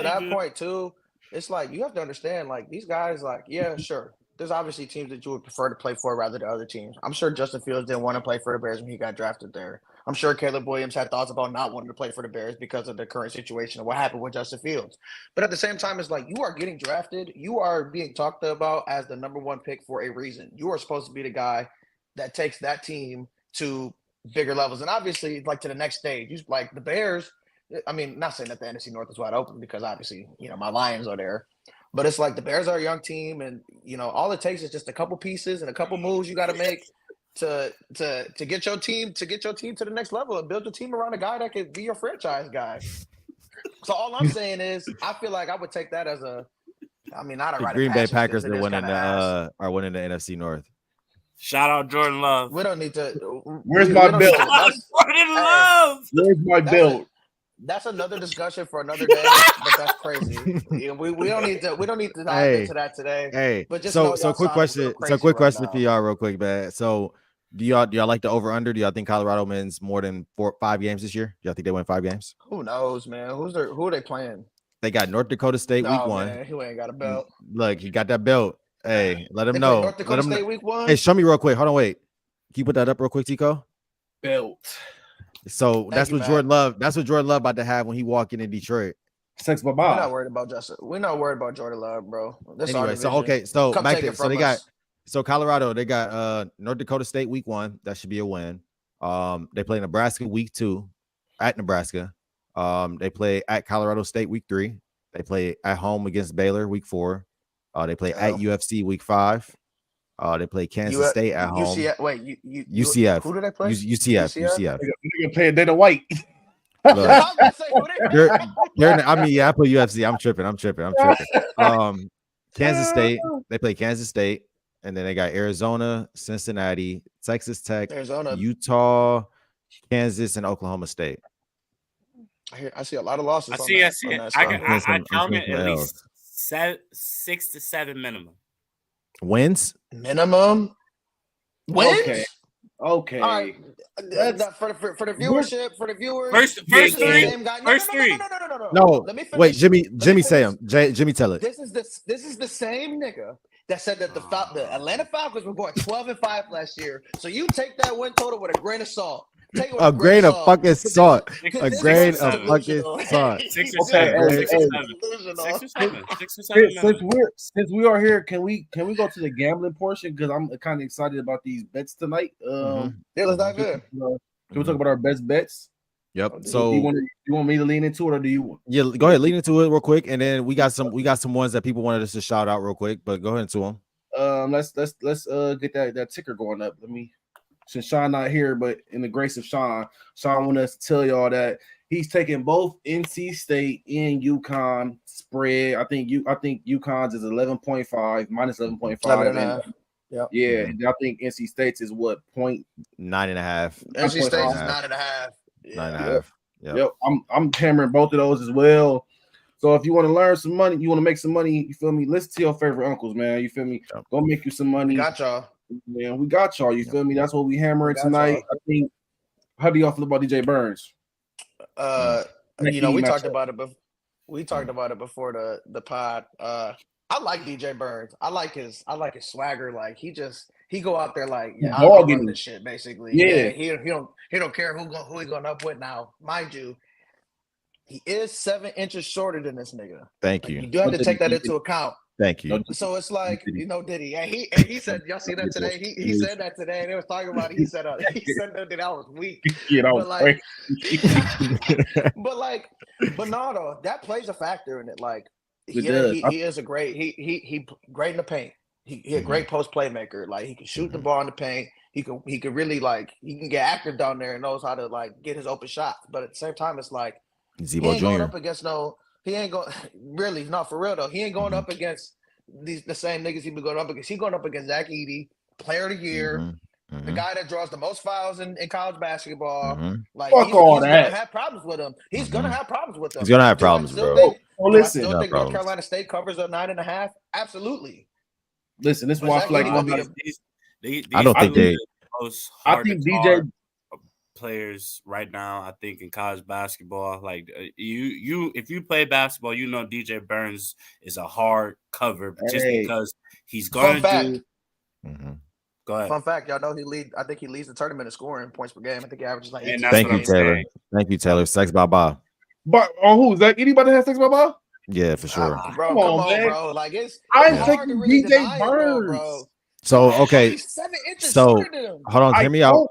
that point too, it's like you have to understand, like these guys, like, yeah, sure. There's obviously teams that you would prefer to play for rather than other teams. I'm sure Justin Fields didn't want to play for the Bears when he got drafted there. I'm sure Caleb Williams had thoughts about not wanting to play for the Bears because of the current situation and what happened with Justin Fields. But at the same time, it's like you are getting drafted. You are being talked about as the number 1 pick for a reason. You are supposed to be the guy that takes that team to bigger levels. And obviously, like to the next stage. Like the Bears, I mean, not saying that the NFC North is wide open because obviously, my Lions are there. But it's like the Bears are a young team, and all it takes is just a couple pieces and a couple moves you got to make to get your team to the next level and build your team around a guy that could be your franchise guy. So all I'm saying is, I feel like I would take that as not a Green Bay Packers are winning the NFC North. Shout out Jordan Love. We don't need to. Where's my belt? Jordan Love. Where's my belt? That's another discussion for another day, but that's crazy. We don't need to dive into that today. Hey, but just so quick question. So quick question for y'all, real quick, man. So do y'all like the over under? Do y'all think Colorado wins more than 5 games this year? Do y'all think they win 5 games? Who knows, man? Who are they playing? They got North Dakota State week 1. Man, who ain't got a belt? Look, he got that belt. Hey, let him know. North Dakota State week 1. Hey, show me real quick. Hold on, wait. Can you put that up real quick, Tico? Belt. So that's what Jordan Love about to have when he walk in Detroit. Sex We're not worried about Justin. We're not worried about Jordan Love, bro. Anyway, so back to, so they got Colorado. They got North Dakota State week 1. That should be a win. They play Nebraska week 2 at Nebraska. They play at Colorado State week 3. They play at home against Baylor week 4. They play at UFC week 5. They play Kansas State at home. UCF. Who do they play? UCF. They're playing Dana White. I put UFC. I'm tripping. Kansas State. They play Kansas State, and then they got Arizona, Cincinnati, Texas Tech, Utah, Kansas, and Oklahoma State. I see a lot of losses. I see. I count it at least 6 to 7 minimum wins. Minimum wins. Okay. Okay. All right. For the viewership, for the viewers. First three. No. Let me finish. Wait, Jimmy, say him. Jimmy, tell it. This is the same nigga that said that the Atlanta Falcons were going 12-5 last year. So you take that win total with a grain of salt. A grain of fucking salt. A grain of fucking salt. 6 or 7. 6 or 7. Since we are here, can we go to the gambling portion? Because I'm kind of excited about these bets tonight. Yeah, let's dive in. Can we talk about our best bets? Yep. So you want me to lean into it, or do you? Yeah, go ahead, lean into it real quick, and then we got some ones that people wanted us to shout out real quick. But go ahead into them. Let's get that ticker going up. Since Sean not here, but in the grace of Sean wanted us to tell y'all that he's taking both NC State and UConn spread. I think UConn's is 11.5 minus 11.5. Yeah. And I think NC State's is what 9.5. NC State's is 9.5. 9.5. Yep. I'm hammering both of those as well. So if you want to learn some money, you want to make some money, you feel me? Listen to your favorite uncles, man. You feel me? Go make you some money. Got y'all. Man, we got y'all. You feel me? That's what we hammering tonight. I think. How do y'all feel about DJ Burns? We talked about it. We talked about it before the pod. I like DJ Burns. I like his swagger. Like he go out there like I run this shit basically. Yeah. He don't care who he going up with now. Mind you, he is 7 inches shorter than this nigga. Thank you. You do have to take that into account. Thank you. So it's like, Diddy. And he said, y'all see that today? He said that today, and they was talking about it. He said that I was weak. But no, though, that plays a factor in it. Like, he is a great he great in the paint. He a great post playmaker. Like he can shoot the ball in the paint. He can really he can get active down there and knows how to get his open shots. But at the same time, it's like Z-Bo he ain't going Jr. up against he ain't going really not for real though. He ain't going up against the same niggas he been going up against. He going up against Zach Edey, Player of the Year, the guy that draws the most fouls in college basketball. Fuck all that. He's gonna have problems with him. He's gonna have problems with him. He's gonna have problems, bro. Listen, I still think North Carolina State covers a 9.5. Absolutely. Listen, this is why I feel like I don't think they. I think DJ players right now. I think in college basketball, like if you play basketball, you know DJ Burns is a hard cover just because he's going to do. Go ahead. Fun fact, y'all know I think he leads the tournament in scoring points per game. I think he averages like 18. Thank you, Taylor. Thank you, Taylor. Sex Baba. But who is that? Anybody has Sex Baba? Yeah, for sure. Bro, come on, bro. Like I'm taking DJ Burns. Bro. So okay, he's 7 inches so shorter than him. Hold on, hear me out.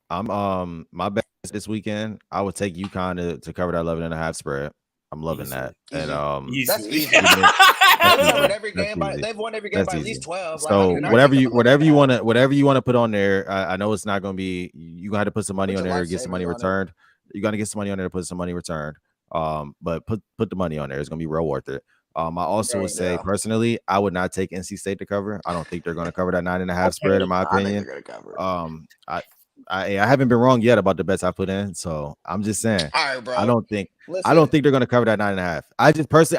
I'm my best this weekend. I would take UConn to cover that 11.5 spread. I'm loving that. And that's easy. They've won every game by at least 12. So whatever you want to put on there, I know it's not going to be. You got to put some money on there to get some money returned. You got to get some money on there to put some money returned. But put the money on there. It's going to be real worth it. I also would say personally, I would not take NC State to cover. I don't think they're going to cover that 9.5 spread, in my opinion. I haven't been wrong yet about the bets I put in, so I'm just saying. All right, bro. I don't think they're going to cover that 9.5. I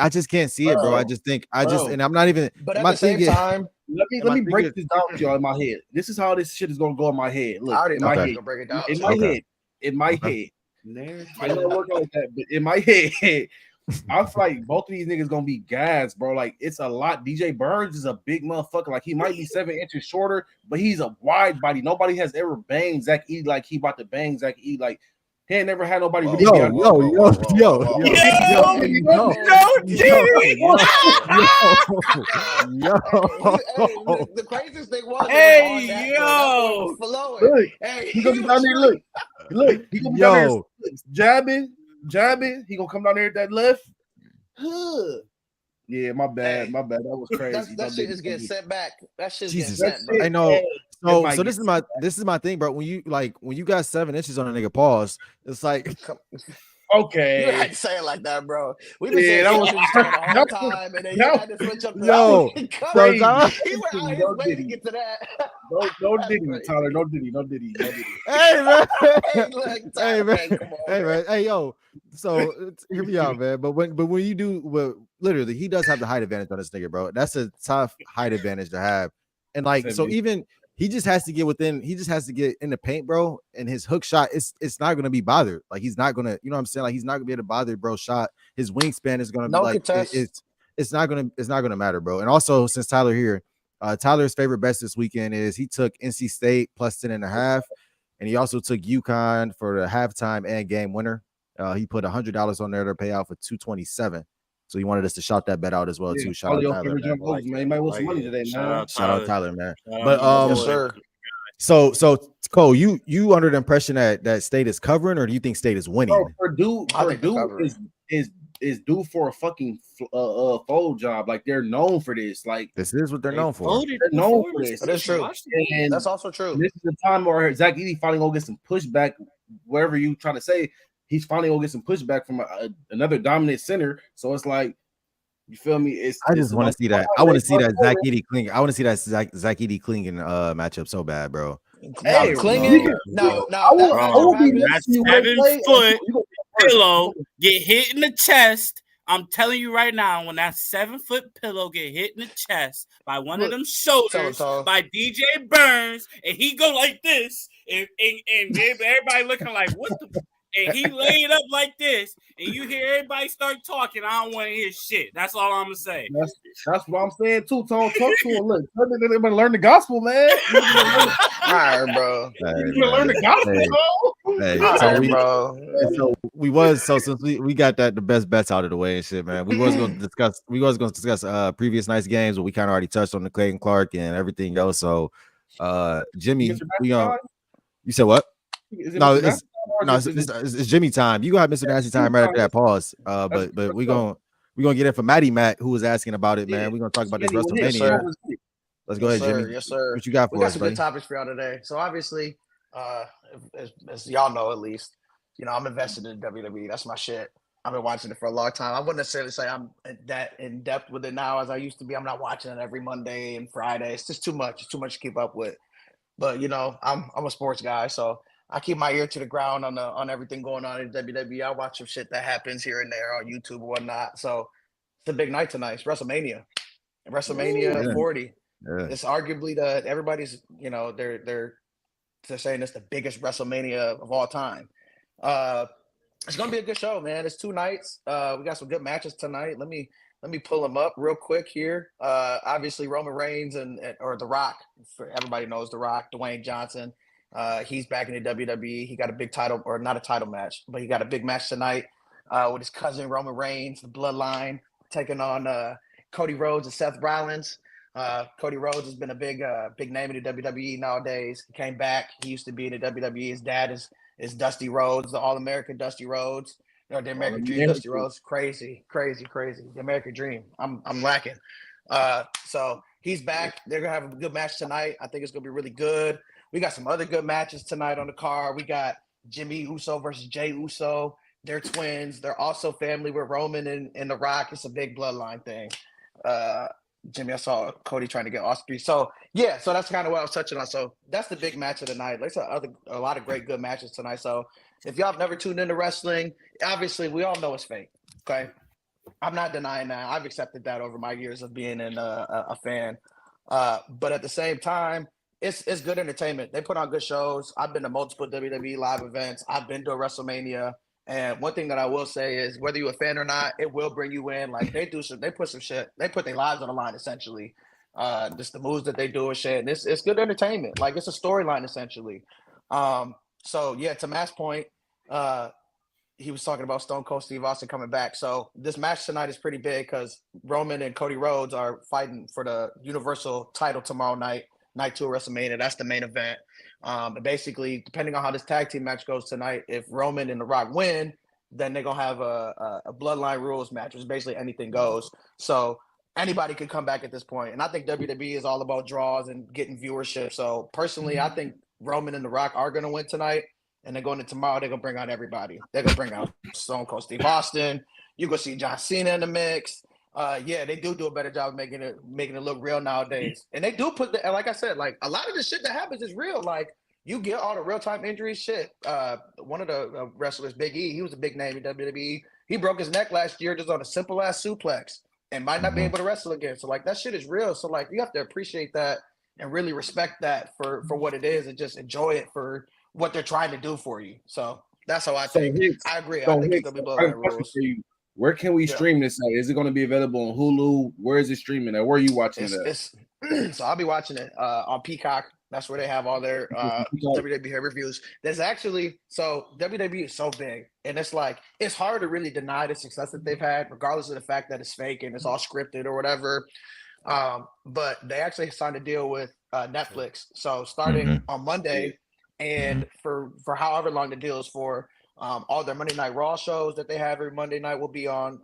just can't see it, bro. And I'm not even. But at the same time, let me break this down to y'all in my head. This is how this shit is going to go in my head. Look, in my head, in my head. I don't work like that, but in my head. I feel like both of these niggas gonna be guys, bro. Like it's a lot. DJ Burns is a big motherfucker. Like he might be 7 inches shorter, but he's a wide body. Nobody has ever banged Zach Edey like he about to bang Zach Edey. Like he ain't never had nobody. The craziest thing was, he gonna be down there. Look, he gonna be down there jabbing. He gonna come down there at that left. Yeah, my bad. That was crazy. That shit is getting sent back. That shit's Jesus, getting sent. I know. So this is my thing, bro. When you got 7 inches on a nigga paws, it's like Okay. You had to say it like that, bro. We've been saying that the whole time, and then you had to switch up the yo. He went out his way to get to that. No Diddy, Tyler. No Diddy. Hey man. Hey man. Hey man. Hey yo. So hear me out, man. But when you do, literally, he does have the height advantage on this nigga, bro. That's a tough height advantage to have. And like, so even he just has to get within. He just has to get in the paint, bro. And his hook shot, it's not gonna be bothered. Like he's not gonna, you know what I'm saying? Like he's not gonna be able to bother bro's shot. His wingspan is gonna be like it's not gonna matter, bro. And also, since Tyler here, Tyler's favorite bets this weekend is he took NC State plus 10.5, and he also took UConn for the halftime and game winner. He put $100 on there to pay out for $227. So he wanted us to shout that bet out as well too. Shout out Tyler, man. Man. You might win some money today, man. Shout out Tyler, man. But yes, sir. So Cole, you under the impression that State is covering, or do you think State is winning? Purdue is due for a fucking fold job. Like they're known for this. Like this is what they're known for. They're known for this. That's true. And that's also true. This is the time where Zach Edey finally gonna get some pushback. Wherever you trying to say, he's finally gonna get some pushback from another dominant center. So it's like, you feel me? I just want to see that. I want to see that Zach Edey Clingan. I want to see that Zach Edey Clingan matchup so bad, bro. Hey, Clingan. No, that 7-foot pillow get hit in the chest. I'm telling you right now, when that 7-foot pillow get hit in the chest by one of them shoulders by DJ Burns, and he go like this, and everybody looking like, what the? And he laid up like this, and you hear everybody start talking. I don't want to hear shit. That's all I'm gonna say. That's what I'm saying too. Tone, talk to him. Look, everybody learn the gospel, man. All right, bro. You learn the gospel, So since we got the best bets out of the way and shit, man. We was gonna discuss previous night's games, but we kind of already touched on the Clayton Clark and everything else. So Jimmy, you said what? It's Jimmy time. You got Mr. Nasty time right after that pause. But we're gonna get in for Matty Matt, who was asking about it, man. We're gonna talk about this WrestleMania. Let's go ahead, Jimmy. Yes, sir. What you got for us, We got some good topics for y'all today. So obviously, as y'all know, at least, you know, I'm invested in WWE. That's my shit. I've been watching it for a long time. I wouldn't necessarily say I'm that in depth with it now as I used to be. I'm not watching it every Monday and Friday. It's just too much. It's too much to keep up with. But you know, I'm a sports guy, so I keep my ear to the ground on everything going on in WWE. I watch some shit that happens here and there on YouTube or whatnot. So it's a big night tonight. It's WrestleMania. 40. Yeah. It's arguably everybody's, you know, they're saying it's the biggest WrestleMania of all time. It's gonna be a good show, man. It's 2 nights. We got some good matches tonight. Let me pull them up real quick here. Obviously Roman Reigns or The Rock. Everybody knows The Rock, Dwayne Johnson. He's back in the WWE. He got a big title, or not a title match, but he got a big match tonight with his cousin Roman Reigns, the Bloodline, taking on Cody Rhodes and Seth Rollins. Cody Rhodes has been a big name in the WWE nowadays. He came back. He used to be in the WWE. His dad is Dusty Rhodes, the All-American Dusty Rhodes. You know, the American Dream, Dusty Rhodes. Crazy. The American Dream. I'm lacking. So he's back. They're gonna have a good match tonight. I think it's gonna be really good. We got some other good matches tonight on the card. We got Jimmy Uso versus Jey Uso. They're twins. They're also family with Roman and The Rock. It's a big bloodline thing. Jimmy, I saw Cody trying to get Osprey. So yeah, so that's kind of what I was touching on. So that's the big match of the night. There's a lot of great good matches tonight. So if y'all have never tuned into wrestling, obviously we all know it's fake. Okay, I'm not denying that. I've accepted that over my years of being a fan. But at the same time, it's good entertainment. They put on good shows. I've been to multiple WWE live events. I've been to a WrestleMania. And one thing that I will say is, whether you're a fan or not, it will bring you in. Like they put some shit. They put their lives on the line essentially. Just the moves that they do and shit. And it's good entertainment. Like it's a storyline essentially. So yeah, to Matt's point, he was talking about Stone Cold Steve Austin coming back. So this match tonight is pretty big because Roman and Cody Rhodes are fighting for the Universal title tomorrow night. Night 2 of WrestleMania. That's the main event. But basically, depending on how this tag team match goes tonight, if Roman and The Rock win, then they're gonna have a bloodline rules match, which is basically anything goes. So anybody could come back at this point. And I think WWE is all about draws and getting viewership. So personally, I think Roman and The Rock are gonna win tonight. And then going into tomorrow, they're gonna bring out everybody. They're gonna bring out Stone Cold Steve Austin. You're gonna see John Cena in the mix. Yeah, they do a better job of making it look real nowadays. And they do put like I said, like a lot of the shit that happens is real. Like you get all the real-time injuries shit. One of the wrestlers, Big E, he was a big name in WWE. He broke his neck last year just on a simple ass suplex and might not be able to wrestle again. So like that shit is real. So like you have to appreciate that and really respect that for what it is and just enjoy it for what they're trying to do for you. So that's how I think. I agree. I think it's gonna be blowing rules. Where can we stream this at? Is it going to be available on Hulu? Where is it streaming at? Where are you watching it at? So I'll be watching it on Peacock. That's where they have all their WWE reviews. There's actually, so WWE is so big, and it's like, it's hard to really deny the success that they've had, regardless of the fact that it's fake and it's all scripted or whatever. But they actually signed a deal with Netflix. So starting on Monday, and for however long the deal is for, all their Monday Night Raw shows that they have every Monday night will be on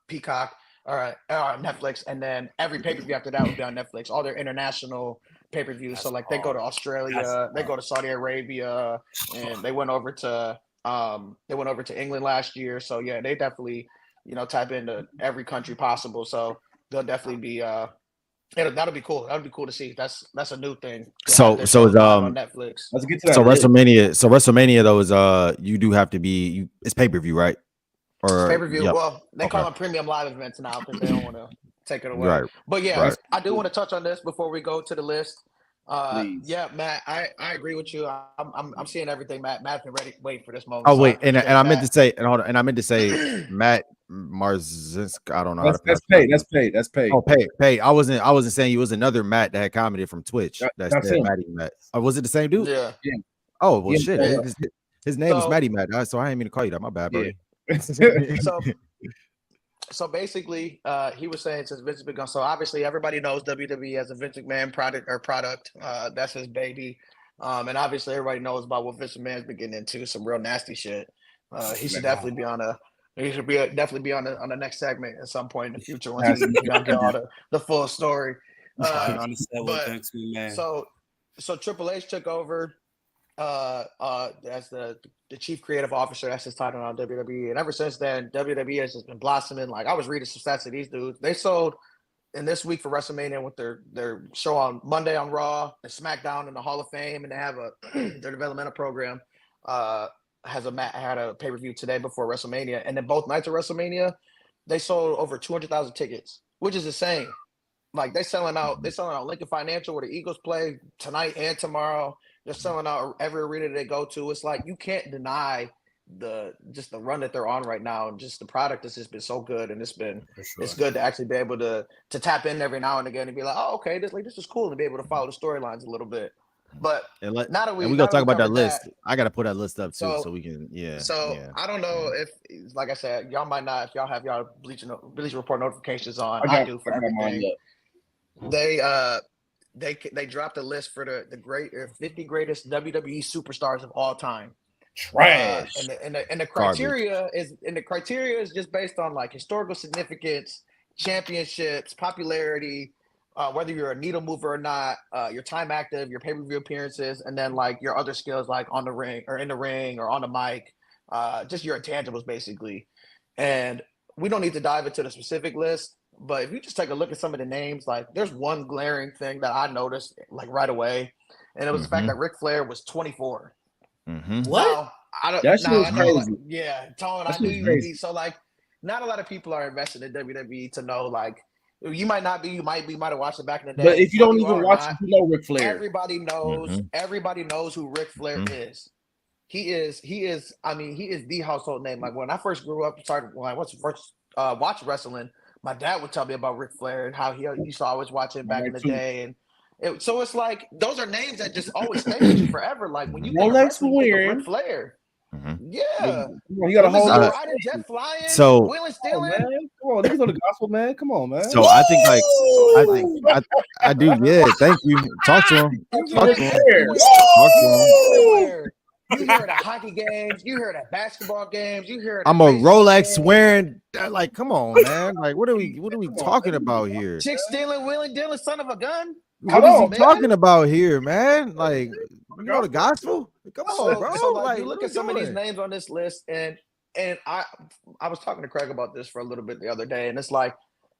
Peacock or Netflix, and then every pay-per-view after that will be on Netflix. All their international pay-per-views, so like they go to Australia, they go to Saudi Arabia, and they went over to England last year. So yeah, they definitely tap into every country possible. So they'll definitely be that'll be cool. That'll be cool to see. That's a new thing. So on Netflix. Let's get to that. So WrestleMania though is you do have to be it's pay-per-view, right? Or pay-per-view. Yep. Well, they call them premium live events now because they don't want to take it away. Right. But yeah, I do want to touch on this before we go to the list. Yeah, Matt, I agree with you. I'm seeing everything. Matt's been waiting for this moment. Oh wait, and I meant to say Matt Marzinski. I don't know. That's paid. Oh, paid. I wasn't saying you was another Matt that had commented from Twitch. That's Matty Matt. Oh, was it the same dude? Yeah. Oh well, shit. His name was Matty Matt, so I didn't mean to call you that. My bad, bro. So basically, he was saying since Vince has been gone, so obviously everybody knows WWE as a Vince McMahon product. That's his baby. And obviously everybody knows about what Vince McMahon's been getting into, some real nasty shit. He should definitely be on the next segment at some point in the future once he get all the full story. So Triple H took over as the chief creative officer. That's his title on WWE, and ever since then WWE has just been blossoming. Like I was reading some stats of these dudes. They sold in this week for WrestleMania with their show on Monday on Raw and SmackDown in the Hall of Fame, and they have their developmental program had a pay-per-view today before WrestleMania, and then both nights of WrestleMania they sold over 200,000 tickets, which is insane. Like they're selling out Lincoln Financial where the Eagles play tonight and tomorrow. They're selling out every arena they go to. It's like you can't deny the run that they're on right now, and just the product has just been so good, and it's good to actually be able to tap in every now and again and be like, oh, okay, this is cool, to be able to follow the storylines a little bit. But now that we're gonna talk about that list, I gotta put that list up too, so we can I don't know if, like I said, y'all might not, if y'all have y'all Bleacher Report notifications on. I do for everything. They dropped a list for the 50 greatest WWE superstars of all time. Trash. And the criteria is just based on like historical significance, championships, popularity, whether you're a needle mover or not, your time active, your pay-per-view appearances, and then like your other skills like on the ring or in the ring or on the mic, just your intangibles basically. And we don't need to dive into the specific list, but if you just take a look at some of the names, like there's one glaring thing that I noticed like right away, and it was the fact that Ric Flair was 24. What? I don't. That shit was crazy. Like, yeah, Tone. I knew you would be. So like, not a lot of people are invested in WWE to know. Like, you might not be. You might have watched it back in the day. But if you don't even watch it, you know Ric Flair. Everybody knows. Everybody knows who Ric Flair is. He is. I mean, he is the household name. Like when I first grew up, when I first watched wrestling, my dad would tell me about Ric Flair and how he used to always watch it back in the day. And so it's like those are names that just always stay with you forever. Like when you think of Ric Flair. Yeah, you got a whole riding jet flying. So wheeling, stealing. Come on, these are the gospel, man. Come on, man. So I think I do. Yeah, thank you. Talk to him. Talk to him. You hear the hockey games. You hear the basketball games. You hear. I'm a Rolex wearing. Like, come on, man. Like, what are we talking about here? Chick stealing, wheeling, dealing, son of a gun. What are we talking about here, man? Like, You know the gospel? Come on, bro. So like, Like, you look what at some of these doing? names on this list, and I was talking to Craig about this for a little bit the other day, and it's like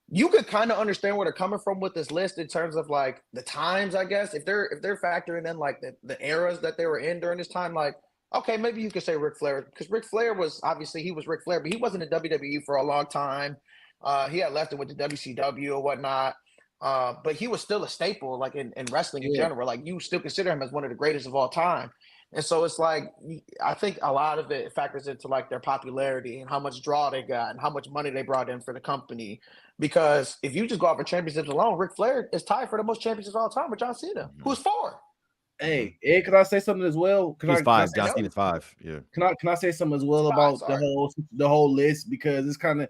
you could kind of understand where they're coming from with this list in terms of like the times, I guess. If they're factoring in like the eras that they were in during this time, like, okay, maybe you could say Ric Flair, because Ric Flair was obviously, he was Ric Flair, but he wasn't in WWE for a long time. He had left it with the WCW or whatnot. But he was still a staple, like in wrestling in general. Like, you still consider him as one of the greatest of all time. And so it's like, I think a lot of it factors into like their popularity and how much draw they got and how much money they brought in for the company. Because if you just go off for championships alone, Ric Flair is tied for the most championships of all time with John Cena, who's 4. Hey, Ed, can I say something as well? He's 5. John Cena's 5. Yeah. Can I say something as well about the whole list? Because it's kind of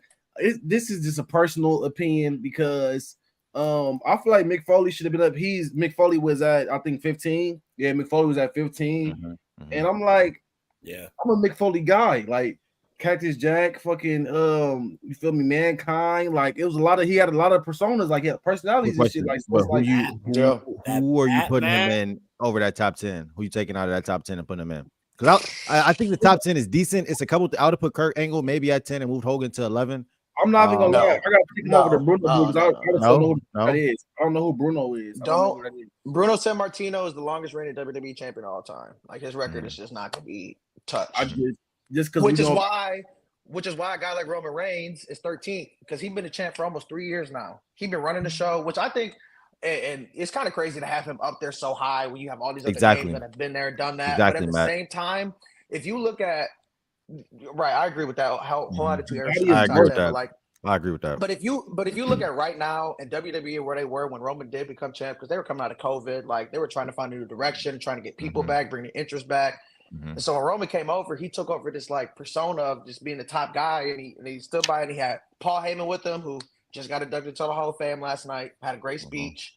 this is just a personal opinion, because I feel like Mick Foley should have been up. Mick Foley was at, I think, 15. Yeah, Mick Foley was at 15. And I'm like, yeah, I'm a Mick Foley guy. Like Cactus Jack, fucking you feel me, Mankind. Like, it was he had a lot of personas, like, yeah, personalities and shit. Like, who are you putting him in over that top 10? Who you taking out of that top 10 and putting him in? Because I think the top 10 is decent. It's a couple. I would have put Kurt Angle maybe at 10 and moved Hogan to 11. I'm not even gonna lie. I gotta pick him over to Bruno because I don't know who that is. I don't know who Bruno is. Bruno Sammartino is the longest reigning WWE champion of all time. Like, his record is just not gonna be touched. Which is why a guy like Roman Reigns is 13th, because he's been a champ for almost 3 years now. He's been running the show, which I think, and it's kind of crazy to have him up there so high when you have all these other names that have been there, done that. But at the same time, if you look at I agree with that. Whole attitude era. I agree with that. I agree with that. But if you look at right now in WWE where they were when Roman did become champ, because they were coming out of COVID, like they were trying to find a new direction, trying to get people back, bring the interest back. And so when Roman came over, he took over this like persona of just being the top guy, and he stood by, and he had Paul Heyman with him, who just got inducted into the Hall of Fame last night, had a great speech.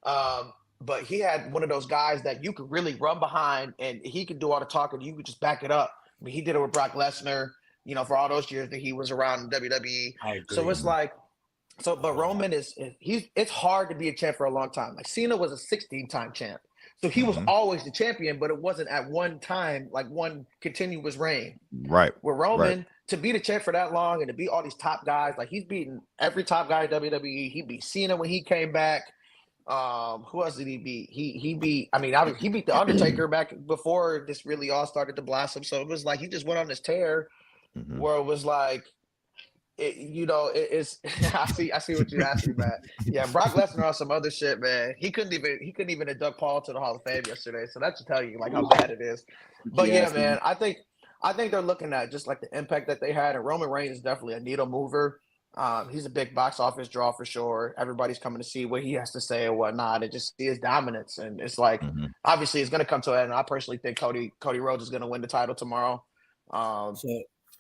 But he had one of those guys that you could really run behind, and he could do all the talking, you could just back it up. I mean, he did it with Brock Lesnar, for all those years that he was around in WWE. So it's like, but Roman it's hard to be a champ for a long time. Like, Cena was a 16-time champ. So he was always the champion, but it wasn't at one time, like one continuous reign. Right. With Roman, to be the champ for that long and to beat all these top guys, like he's beaten every top guy in WWE. He beat Cena when he came back. Who else did he beat? He beat the Undertaker back before this really all started to blossom. So it was like he just went on this tear where it was like, it's I see what you're asking, Matt. Yeah, Brock Lesnar on some other shit, man. He couldn't even induct Paul to the Hall of Fame yesterday. So that should tell you like how bad it is. But yeah, man, I think they're looking at just like the impact that they had, and Roman Reigns is definitely a needle mover. He's a big box office draw for sure. Everybody's coming to see what he has to say and whatnot, and just see his dominance. And it's like, obviously, it's going to come to an end. I personally think Cody Rhodes is going to win the title tomorrow.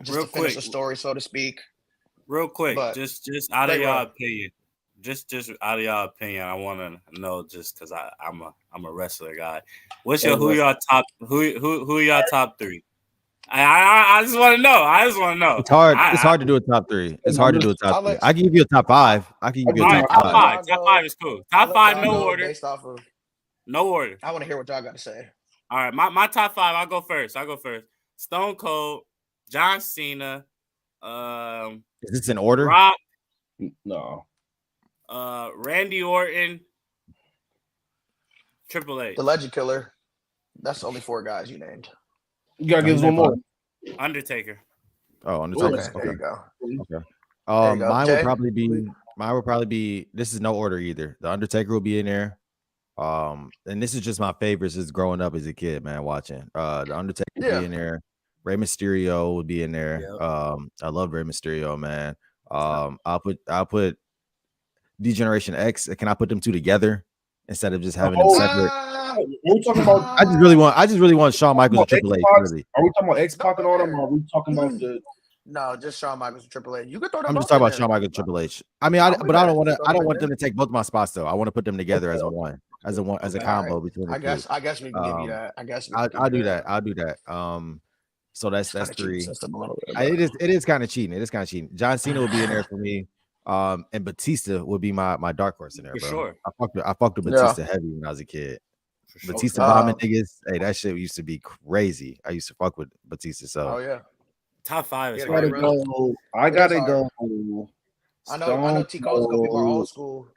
Just to finish the story, so to speak. Real quick, just out of y'all opinion, just out of y'all opinion, I want to know, just because I'm a wrestler guy. Who y'all top 3? I just want to know. It's hard. It's hard to do a top 3. It's hard to do a top 3. I can give you a top 5. I can give you a top 5. Top 5 is cool. Top 5, no order. No order. I want to hear what y'all got to say. All right, my top 5. I'll go first. Stone Cold, John Cena. Is this in order? Rock. No. Randy Orton. Triple H. The Legend Killer. That's the only 4 guys you named. You gotta give us one more. Undertaker. Oh, Undertaker. Okay. There you go. Okay. Mine would probably be. This is no order either. The Undertaker will be in there. And this is just my favorites as growing up as a kid, man. Watching. The Undertaker will be in there. Rey Mysterio would be in there. Yep. I love Rey Mysterio, man. I'll put D-Generation X. Can I put them 2 together instead of just having them separate? We're talking about. I just really want Shawn Michaels and Triple H. Really. Are we talking about X-Pac and all them, or are we talking about the? No, just Shawn Michaels and Triple H. You could throw them. I'm just talking about Shawn Michaels and Triple H. I mean, I don't want them to take both my spots though. I want to put them together as a combo between. I guess we can give you that. I guess I'll do that. I'll do that. So that's 3. It is kind of cheating. John Cena will be in there for me. And Batista would be my dark horse in there, bro. For sure. I fucked with Batista heavy when I was a kid. For sure. Batista bombing niggas. Hey, that shit used to be crazy. I used to fuck with Batista. So Oh yeah. Top 5 is Yeah, hard. I gotta go. I know T Cole's gonna be more old school.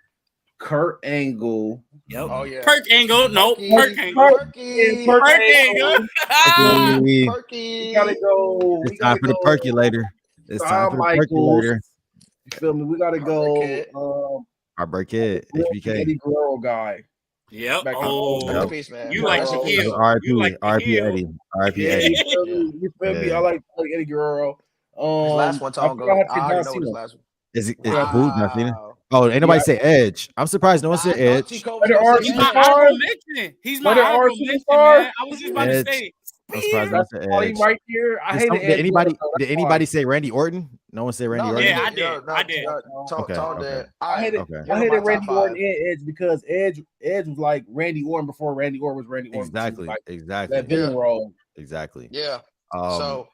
Kurt Angle. Yep. Oh yeah. Perk Angle. No. Perk Angle. Perky. Perk Angle. Perky. We gotta go. It's time for the percolator. It's time for the percolator. You feel me? We gotta go. Heartbreak Kid. HBK. Eddie Guerrero guy. Yep. Oh, peace, man. You like the heel. RIP Eddie. RIP Eddie. You feel me? I like Eddie Guerrero. His last one, Tom. I already know his last one. Is it who? John Cena? Oh, ain't nobody say Edge. I'm surprised no one said Edge. He's my honorable mention. He's my honorable mention, man. I was just about to say. I'm surprised no one said Edge. Right here. I hate Did anybody say Randy Orton? No one said Randy Orton. Yeah, I did. Tom did. I hated Randy Orton and Edge because Edge was like Randy Orton before Randy Orton was Randy Orton. Exactly. That villain role. Exactly. Yeah. So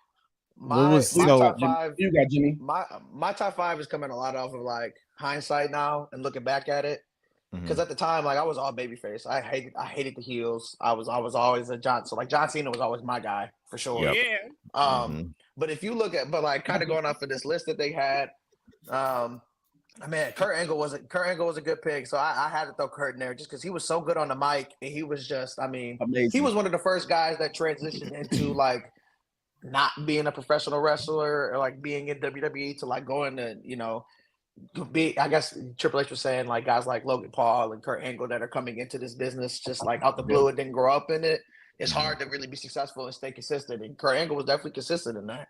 my top 5. You got Jimmy. My top 5 is coming a lot off of like hindsight now and looking back at it. Because at the time, like I was all babyface. I hated the heels. I was always a John. So like John Cena was always my guy for sure. Yep. Yeah. But if you look at, like kind of going off of this list that they had, man, Kurt Angle was a good pick. So I had to throw Kurt in there just because he was so good on the mic and he was just, amazing. He was one of the first guys that transitioned into like not being a professional wrestler or like being in WWE to like going to, I guess Triple H was saying like guys like Logan Paul and Kurt Angle that are coming into this business just like out the blue and didn't grow up in it. It's hard to really be successful and stay consistent. And Kurt Angle was definitely consistent in that.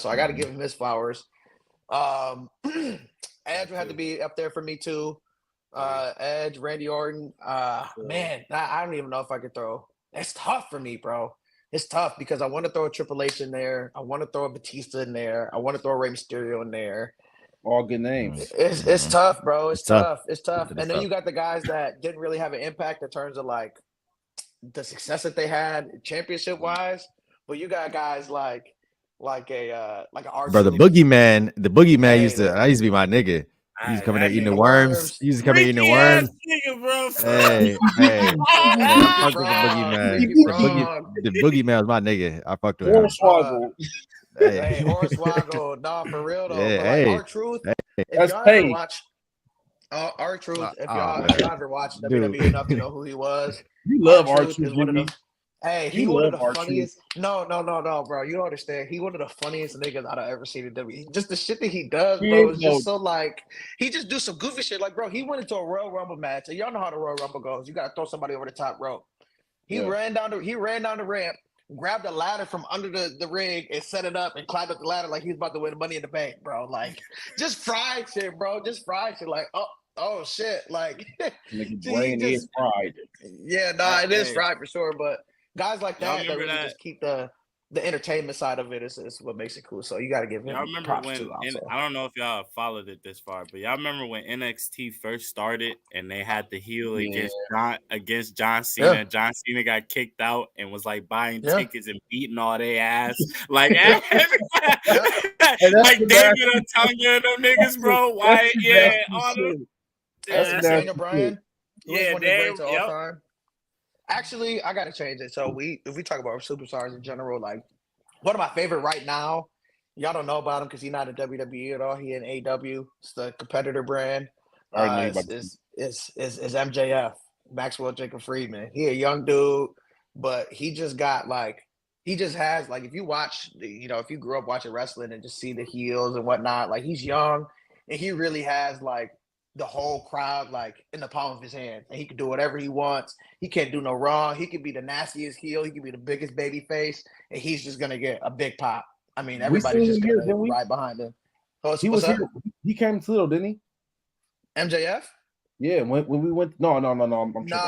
So I got to give him his flowers. Edge would have to be up there for me too. Edge, Randy Orton. Man, I don't even know if I could throw. It's tough for me, bro. It's tough because I want to throw a Triple H in there. I want to throw a Batista in there. I want to throw a Rey Mysterio in there. All good names. It's tough, bro. It's tough. It's tough. And then you got the guys that didn't really have an impact in terms of like the success that they had championship wise. But you got guys like a R-Truth. Bro, the boogeyman used to be my nigga. He used to come in there eating the worms. He used to come in eating the worms. Hey. I fucked with the boogeyman. The boogeyman was my nigga. I fucked with him. Hey, Hornswoggle, nah, for real though. Yeah, like, R-Truth, if y'all ever watch R-Truth, if y'all ever watched WWE enough to know who he was, you love R-Truth. Hey, he one of the funniest. No, bro. You don't understand. He one of the funniest niggas I've ever seen in WWE. Just the shit that he does, bro, is just so like he just do some goofy shit. Like, bro, he went into a Royal Rumble match, and y'all know how the Royal Rumble goes. You gotta throw somebody over the top rope. He ran down the ramp, grabbed a ladder from under the ring and set it up and climbed up the ladder like he was about to win Money in the Bank, bro. Like, just fried shit, bro. Just fried shit. Like, oh shit. Like, brain is fried. Yeah, it is fried for sure. But guys like that really just keep the entertainment side of it is what makes it cool. So you got to give him props too. I don't know if y'all followed it this far, but y'all remember when NXT first started and they had the heel against John Cena. Yeah. John Cena got kicked out and was like buying tickets and beating all their ass. Like, like David Otunga and them niggas, bro. Wyatt, all them. That's Daniel Bryan. Yeah, Daniel. Actually, I gotta change it. So if we talk about superstars in general, like one of my favorite right now, y'all don't know about him because he's not in WWE at all. He in AEW. It's the competitor brand. Is MJF, Maxwell Jacob Friedman. He a young dude, but he just has like if you watch, if you grew up watching wrestling and just see the heels and whatnot, like he's young and he really has like the whole crowd like in the palm of his hand, and he can do whatever he wants. He can't do no wrong. He could be the nastiest heel. He could be the biggest baby face, and he's just gonna get a big pop. I mean, everybody's just gonna ride behind him. He was here. He came to Toledo, didn't he? MJF? Yeah, when we went. No.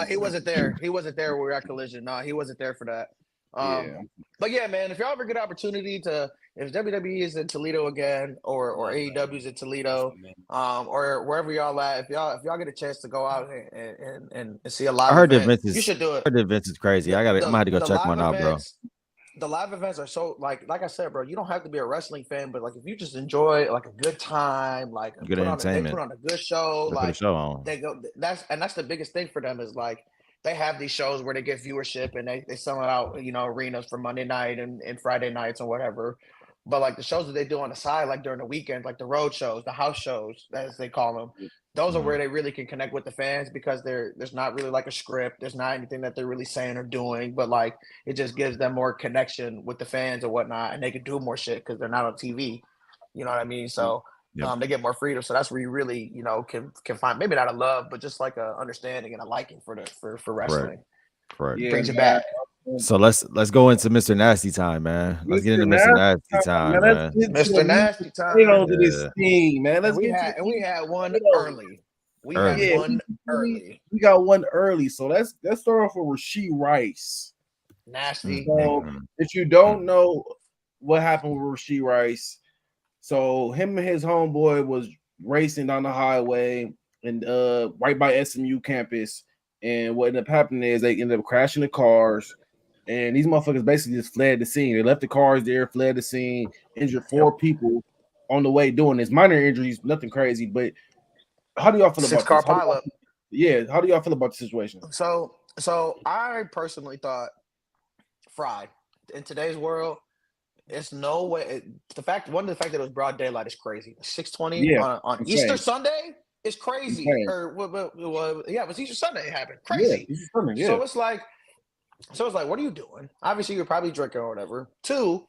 He wasn't there. He wasn't there when we were at Collision. No, he wasn't there for that. But yeah, man, if y'all ever get an opportunity if WWE is in Toledo again, or AEW is in Toledo, or wherever y'all at, if y'all get a chance to go out and see a live event, you should do it. I heard Vince is crazy. I'm gonna have to go check one out, bro. The live events are so like I said, bro. You don't have to be a wrestling fan, but like if you just enjoy like a good time, like good entertainment, they put on a good show, they put a show on. They go. That's the biggest thing for them is like they have these shows where they get viewership and they sell it out, arenas for Monday night and Friday nights or whatever. But like the shows that they do on the side, like during the weekend, like the road shows, the house shows, as they call them, those are where they really can connect with the fans because there's not really like a script. There's not anything that they're really saying or doing, but like it just gives them more connection with the fans or whatnot, and they can do more shit because they're not on TV. You know what I mean? So they get more freedom. So that's where you really, can find maybe not a love, but just like a understanding and a liking for wrestling. Right. Yeah, Brings it back. So let's go into Mr. Nasty time, man. Let's get into Mr. Nasty time, man. Mr. Nasty time. This thing, man. We had one early. We got one early. So let's start off with Rashee Rice. Nasty. So if you don't know what happened with Rashee Rice, so him and his homeboy was racing down the highway and right by SMU campus. And what ended up happening is they ended up crashing the cars. And these motherfuckers basically just fled the scene. They left the cars there, fled the scene, injured 4 people on the way doing this. Minor injuries, nothing crazy. But how do y'all feel about this? Car pileup. How do y'all feel about the situation? So I personally thought fried. In today's world, it's no way. The fact that it was broad daylight is crazy. 6:20 on Easter Sunday is crazy. Insane. It was Easter Sunday. It happened. Crazy. Easter Sunday, So it's like, what are you doing? Obviously, you're probably drinking or whatever. 2,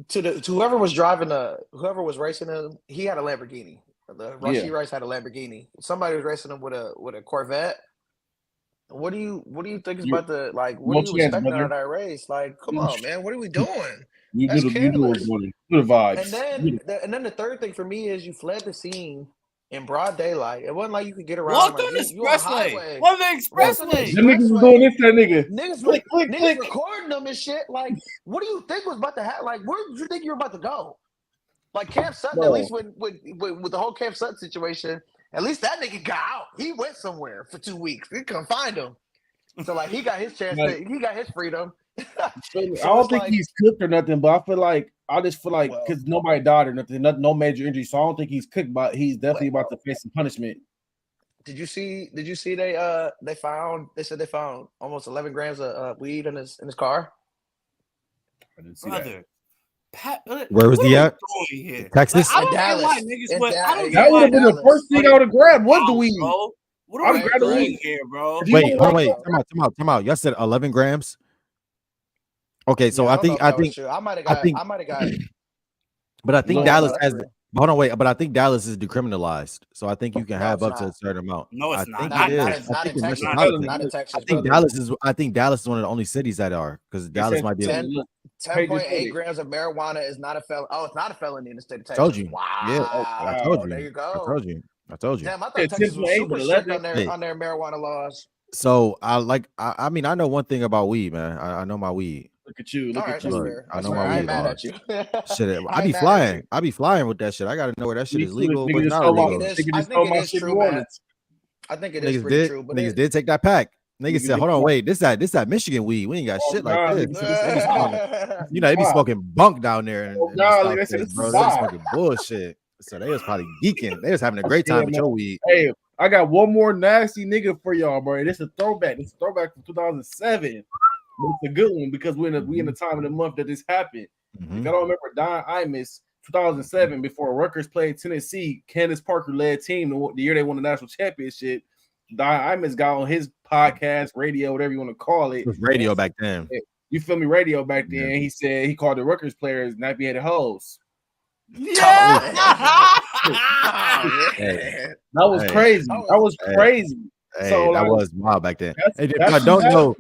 to whoever was racing him, he had a Lamborghini. The Rashee Rice had a Lamborghini. Somebody was racing him with a Corvette. What do you think is about the like? What are you expecting out of that race? Like, come on, man, what are we doing? That's careless. Good vibes. And then the third thing for me is you fled the scene in broad daylight. It wasn't like you could get around. Walk on the expressway. What the expressway? The niggas was doing this, that nigga. Niggas recording them and shit. Like, what do you think was about to happen? Like, where did you think you were about to go? Like Cam Sutton, at least with the whole Cam Sutton situation, at least that nigga got out. He went somewhere for 2 weeks. We couldn't find him. So like he got his chance. He got his freedom. I don't think he's cooked or nothing, but I just feel like because nobody died or nothing, no major injury, so I don't think he's cooked, but he's definitely about to face some punishment. Did you see they said they found almost 11 grams of weed in his car? I didn't see that. Where was he at? Texas? Like, Dallas. That would have been the first thing I would have grabbed was the weed. What are we doing here, bro? Wait, time out. Y'all said 11 grams? Okay, so I think I might have got it. But I think Dallas has hold on, wait, but I think Dallas is decriminalized. So I think you can have up to a certain amount. No, it's not. Not in Texas. I think Dallas is one of the only cities that are because Dallas might be 10.8 grams of marijuana is not a felony. Oh, it's not a felony in the state of Texas. Told you. Wow. Yeah. I told you. There you go. I told you. Damn, I thought Texas was super strict on their marijuana laws. So I mean, I know one thing about weed, man. I know my weed. Look at you. I know my weed. I ain't mad at you. Shit, I be flying. I be flying with that shit. I gotta know where that shit is legal or not legal. I think it is true, man. I think it is pretty true. But niggas did take that pack. Niggas said, "Hold on, wait. This that Michigan weed. We ain't got shit like this." You know, they be smoking bunk down there, and bro, they smoking bullshit. So they was probably geeking. They was having a great time with your weed. Hey, I got one more nasty nigga for y'all, bro. This is a throwback. This is a throwback from 2007. But it's a good one because we in the time of the month that this happened. If I don't remember, Don Imus, 2007, before Rutgers played Tennessee, Candace Parker led team the year they won the national championship. Don Imus got on his podcast, radio, whatever you want to call it. It was radio back then. You feel me? Radio back then. Yeah. He said he called the Rutgers players nappy-headed hoes. Yeah, that was crazy. That was crazy. Hey, so that was wild back then. If I don't know,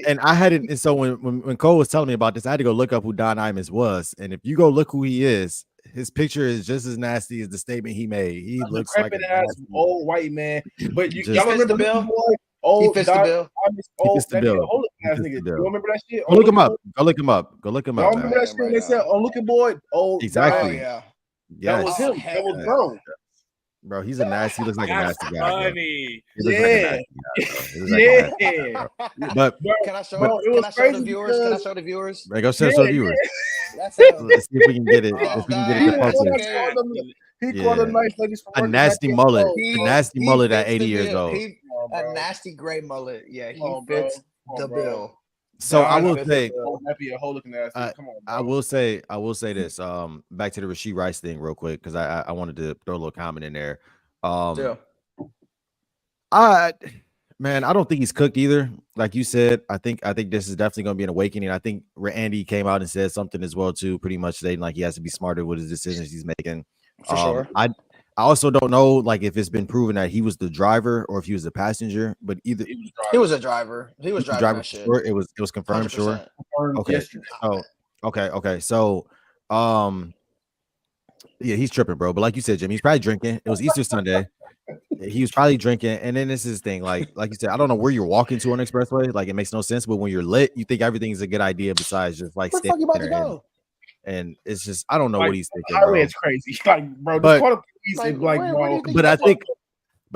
and I hadn't. And so when Cole was telling me about this, I had to go look up who Don Imus was. And if you go look who he is, his picture is just as nasty as the statement he made. He looks like an ass old white man. But y'all remember the bill? He fits the bill. You remember that shit? Go look him up. Go look him up. Y'all remember that shit? They said, "Oh, looking boy, old." Exactly. Yeah. That was him. That was bro. Bro, he's a nasty. He looks like a nasty guy. Funny. Yeah. But can I show the viewers? Can I show the viewers? Go show the viewers. Let's see if we can get it. If we can get it. He called a nice ladies a nasty mullet. A nasty mullet at 80 years old. a nasty gray mullet. Yeah, he fits the bill. So I will say, a whole looking ass. Come on, bro. I will say this. Back to the Rashee Rice thing real quick because I wanted to throw a little comment in there. Man, I don't think he's cooked either. Like you said, I think this is definitely going to be an awakening. I think Andy came out and said something as well too, pretty much stating like he has to be smarter with his decisions he's making. For sure. I also don't know like if it's been proven that he was the driver or if he was the passenger, but either he was a driver. He was driving that shit. Sure. It was confirmed. 100%. Sure. Okay. Oh, okay. So, yeah, he's tripping, bro. But like you said, Jim, he's probably drinking. It was Easter Sunday. He was probably drinking, and then this is his thing. Like you said, I don't know where you're walking to on the expressway. Like it makes no sense. But when you're lit, you think everything's a good idea besides just like where the fuck you about to go? And it's just I don't know what he's thinking. Bro. It's crazy, like bro. Bro. But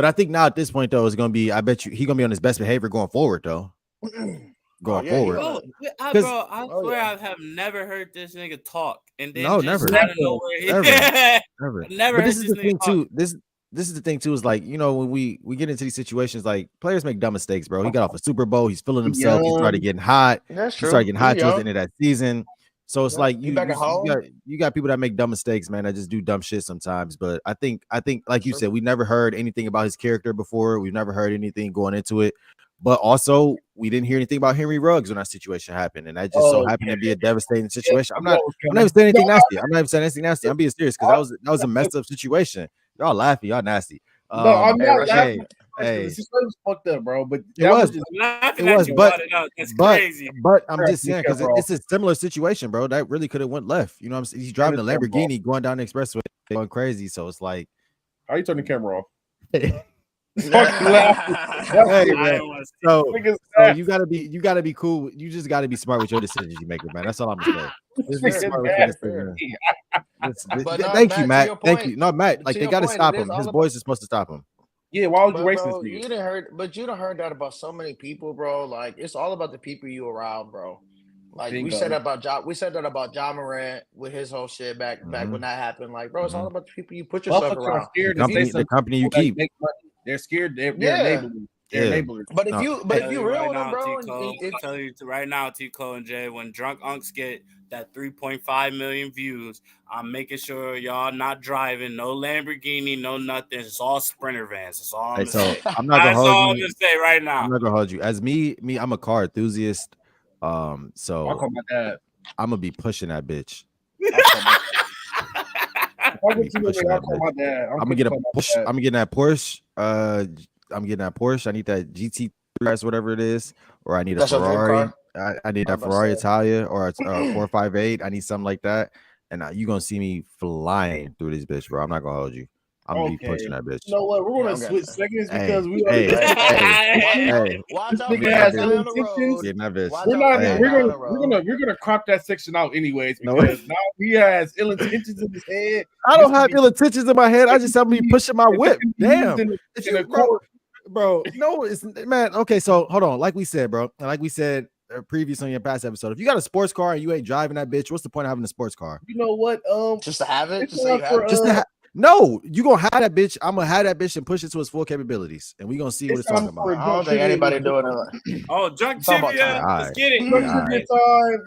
I think now at this point though, it's gonna be. I bet you he's gonna be on his best behavior going forward though. Going forward. Bro, I swear I have never heard this nigga talk. And then never. Never. But this is the thing too. This is the thing too. Is like when we get into these situations, like players make dumb mistakes, bro. He got off a Super Bowl. He's feeling himself. He started getting hot. That's true. He started getting hot towards the end of that season. So it's like you got people that make dumb mistakes, man. That just do dumb shit sometimes. But I think like you said, we never heard anything about his character before. We've never heard anything going into it. But also, we didn't hear anything about Henry Ruggs when that situation happened, and that just so happened to be a devastating situation. I'm not even saying anything nasty. I'm not even saying anything nasty. I'm being serious because that was a messed up situation. Y'all laughing, y'all nasty. No, I'm not laughing. Hey, this was fucked up, bro. But it was, crazy. But I'm just saying because it's a similar situation, bro. That really could have went left. You know what I'm saying? He's driving a Lamborghini, going down the expressway, going crazy. So it's like, how you turn the camera off? Hey, man. So you gotta be cool. You just gotta be smart with your decisions you make, man. That's all I'm saying. Thank you, Matt. Thank you. No, Matt, like they gotta stop him. His boys are supposed to stop him. Yeah, why would you waste this? You done heard that about so many people, bro. Like it's all about the people you around, bro. Like we said that about Ja Morant with his whole shit back when that happened. Like, bro, it's all about the people you put yourself around. The company you keep. They're scared. They're enablers. But if you real right bro, I tell you right now, Tico and Jay, when Drunk Unks get that 3.5 million views, I'm making sure y'all not driving no Lamborghini, no nothing. It's all Sprinter vans. That's all I'm gonna say. I'm not gonna hold you. I'm gonna say right now. I'm not gonna hold you. As me, I'm a car enthusiast. So I call my dad. I'm gonna be pushing that bitch. I'm gonna get a Porsche. I'm getting that Porsche. I'm getting that Porsche. I need that GT3 or whatever it is, or I need a Ferrari. I need that Ferrari Italia or a 458. I need something like that. And you're gonna see me flying through this bitch, bro. I'm not gonna hold you. I'm gonna be pushing that bitch. You know what? We're gonna switch seconds because we watch out. We're gonna crop that section out anyways because now he has ill intentions in his head. I don't have ill intentions in my head. I just have me pushing my whip. Damn, bro. No, it's man. Okay, so hold on. Like we said, bro. Like we said previous on your past episode, if you got a sports car and you ain't driving that bitch, what's the point of having a sports car? You know what? Just to have it. Just to have. No, you gonna have that bitch. I'm gonna have that bitch and push it to its full capabilities, and we gonna see what it's talking about. I don't think anybody doing it. Oh, drunk trivia. Let's get it. Time.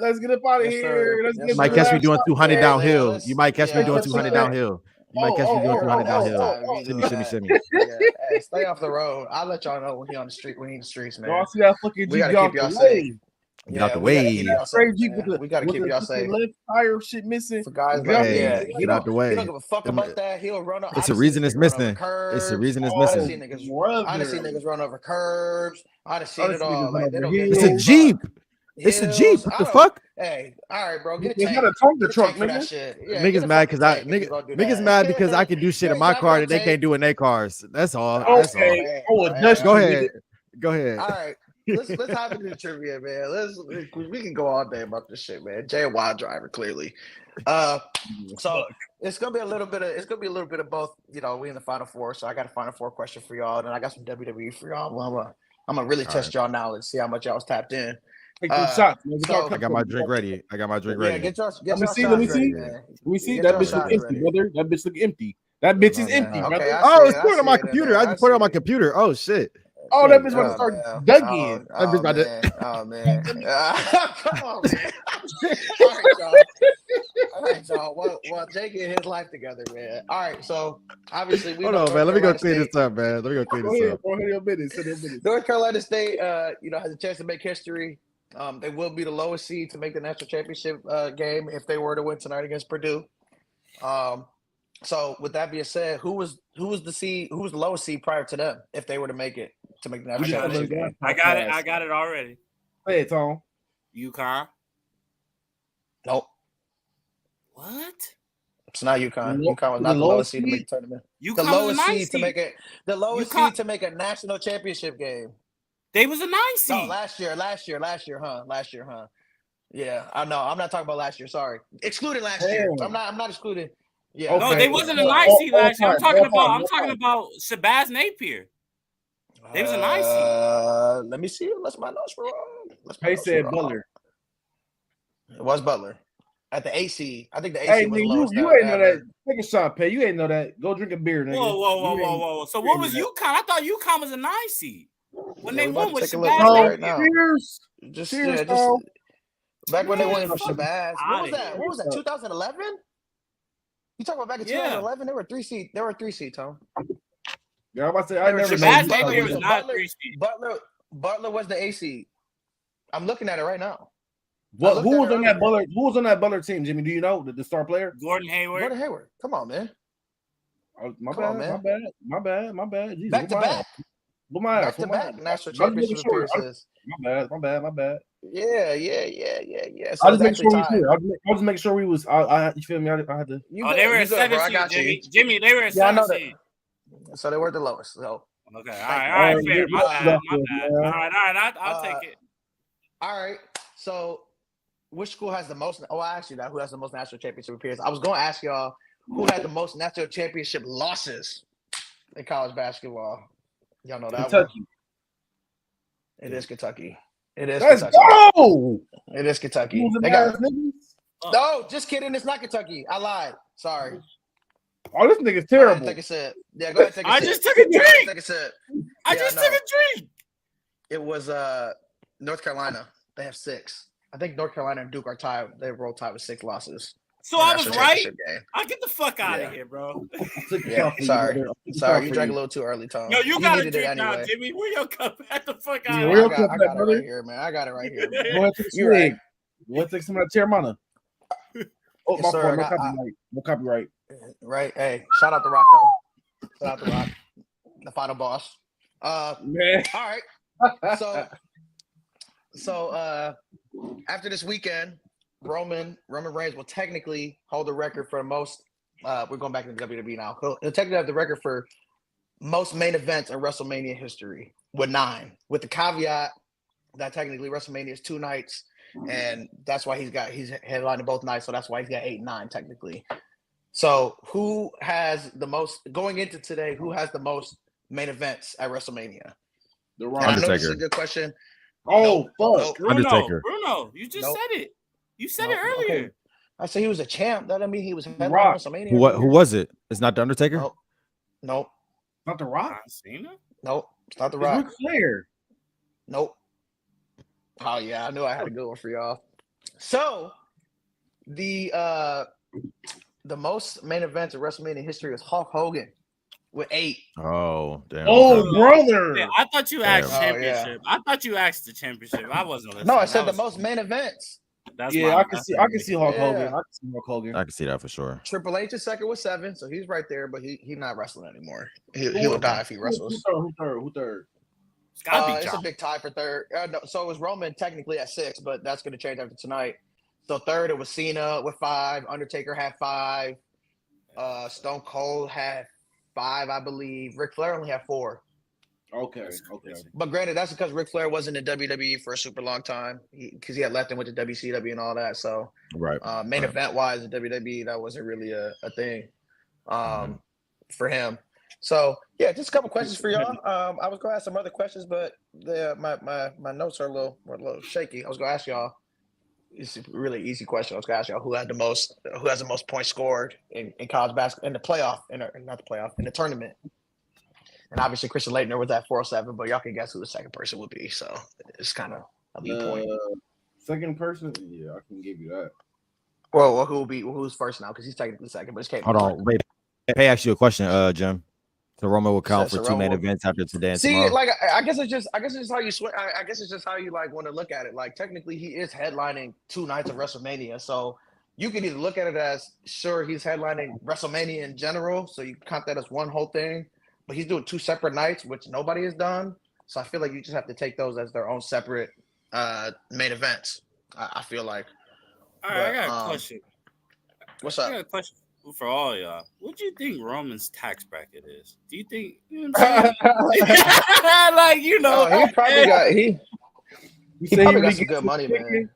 Let's get up out of here. You might catch me doing 200 downhill. You might catch me doing 200 downhill. You might catch me doing 200 downhill. Shimmy. Hey, stay off the road. I'll let y'all know when he on the street. When he in the streets, man. Y'all see that fucking we gotta keep y'all safe. Get out the way. We gotta keep y'all safe. Left tire shit missing. For guys, get out the way. He don't give a fuck about that. He'll run. It's a reason it's missing. It's a reason it's missing. I done seen niggas run over curbs. I done seen it all. Like, it's a Jeep. It's a Jeep. What the fuck? Hey, all right, bro. Get a tank. Gotta talk the truck, nigga. Niggas mad because niggas mad because I can do shit in my car that they can't do in their cars. That's all. Okay. Go ahead. Go ahead. All right. Let's hop into the trivia, man. We can go all day about this shit, man. Jay a wild driver, clearly. So it's gonna be a little bit of both. You know, we in the Final Four, so I got a Final Four question for y'all, and I got some WWE for y'all. Well, I'm gonna really test y'all knowledge, see how much y'all was tapped in. Shots. I got my drink ready. Yeah, get your let me see. Let me see. That bitch look empty, brother. That bitch look empty. That bitch is empty, brother. Oh, it's put it on my computer. I just put it on my computer. Oh shit. Oh, that bitch about to start dugging. Oh man. Come on, man. All right, y'all. Well, Jake get his life together, man. All right, so obviously we Hold know on, man. Let me go clean State, this up, man. Let me go clean this up. Go ahead, your minutes. North Carolina State, has a chance to make history. They will be the lowest seed to make the national championship game if they were to win tonight against Purdue. So with that being said, who was the lowest seed prior to them if they were to make it to make the national championship game? I got it already. Hey, Tom. UConn. Nope. What? It's not UConn. UConn was not the lowest seed to make the tournament. The lowest seed to make it. The lowest seed to make a national championship game. They was a 9 seed. No, last year, huh? Yeah, I know. I'm not talking about last year. Sorry, excluding last year. I'm not excluding. Yeah. Okay. No, they wasn't a 9 seed last year. I'm talking about Shabazz Napier. They was a 9 seed. Let me see. Unless my notes were wrong. Pay said Butler. It was Butler. At the AC, I think the AC hey, was nigga, lowest. You ain't know that. Take a shot, Pay. You ain't know that. Go drink a beer, nigga. Whoa. So what was UConn? I thought UConn was a 9 seed. When they won with Shabazz right now. Cheers, back when they won with Shabazz. What was that? 2011? You talking about back in 2011? They were 3 seed. They were 3 seed, Tom. Yeah, I'm about to say I never. Shabazz Napier was not 3 seed. Butler was the AC. I'm looking at it right now. Who was on that Butler? Who was on that Butler team, Jimmy? Do you know the star player? Gordon Hayward. Come on, man. My bad. Jesus, back to back. Back to back national championship appearances. My bad. Yeah. So I'll just make sure we was. You feel me? I had to. They were a 7 seed. Jimmy, they were a 7 seed. So they were the lowest. So okay, all right, fair. My bad. All right, I'll take it. All right, so which school has the most? Oh, I asked you that. Who has the most national championship appearances? I was going to ask y'all who had the most national championship losses in college basketball. Y'all know that Kentucky. It is Kentucky. It is. Let's Kentucky. go. It is Kentucky. No, just kidding. It's not Kentucky. I lied. Sorry. Oh, this nigga's terrible. Take a sip. Yeah, go ahead. Take a sip. I just took a drink. Take a sip. I just took a drink. It was North Carolina. They have 6. I think North Carolina and Duke are tied. They roll tied with 6 losses. So I was right. I'll get the fuck out of here, bro. Sorry. You drank a little too early, Tom. No, you got to drink now, Jimmy. Where your cup? Get the fuck out of here. I got it right here, man. I got it right here. You're right. You want to take some of that Terramana? Oh, my fault. No copyright. Right. Hey, shout out to Rock, though. Shout out to Rock, the final boss. Man. All right. So after this weekend, Roman Reigns will technically hold the record for most. We're going back to the WWE now. He'll technically have the record for most main events in WrestleMania history with 9, with the caveat that technically WrestleMania is 2 nights, and that's why he's headlining both nights. So that's why he's got 8 and 9 technically. So who has the most going into today? Who has the most main events at WrestleMania? The Undertaker. I know this is a good question. Oh, fuck. Undertaker. Bruno, you just said it. You said it earlier. Okay. I said he was a champ. That doesn't mean he was headlining WrestleMania. Who was it? It's not the Undertaker? Nope. Not The Rock? Cena? Nope. It's not The Rock. Ric Flair. Nope. Oh yeah, I knew I had a good one for y'all. So the most main events of WrestleMania history was Hulk Hogan with 8. Oh, damn. Oh, brother. Yeah, I thought you asked championship. I thought you asked the championship. I wasn't listening. No, I said the most main events. That's I can see Hulk Hogan. I can see that for sure. Triple H is second with 7, so he's right there, but he's not wrestling anymore. He'll die if he wrestles. Who third? It's a big tie for third. No, so it was Roman technically at 6, but that's going to change after tonight. So third, it was Cena with 5. Undertaker had 5. Stone Cold had 5, I believe. Ric Flair only had 4. Okay. But granted, that's because Ric Flair wasn't in WWE for a super long time because he had left and went to WCW and all that. So main event wise in WWE, that wasn't really a thing for him. So yeah, just a couple questions for y'all. I was gonna ask some other questions, but my notes are a little shaky. I was gonna ask y'all. It's a really easy question. I was gonna ask y'all who has the most points scored in college basketball in the playoff, in the tournament. And obviously Christian Laettner was at 407, but y'all can guess who the second person would be. So it's kind of a lead point. Second person, yeah, I can give you that. Well, who's first now? Because he's technically second, but it's Kate. Hold on, wait. Hey, ask you a question, Jim. So Roma will count for two main events after today and tomorrow. Like I guess it's just how you swear. I guess it's just how you like want to look at it. Like technically, he is headlining 2 nights of WrestleMania, so you can either look at it as sure he's headlining WrestleMania in general, so you count that as one whole thing, but he's doing 2 separate nights, which nobody has done. So I feel like you just have to take those as their own separate main events. I feel like. All right, I got a question. What's up? I got a question for all y'all. What do you think Roman's tax bracket is? Do you think you know what I'm saying? Like, you know, he probably got he probably got some good money, man.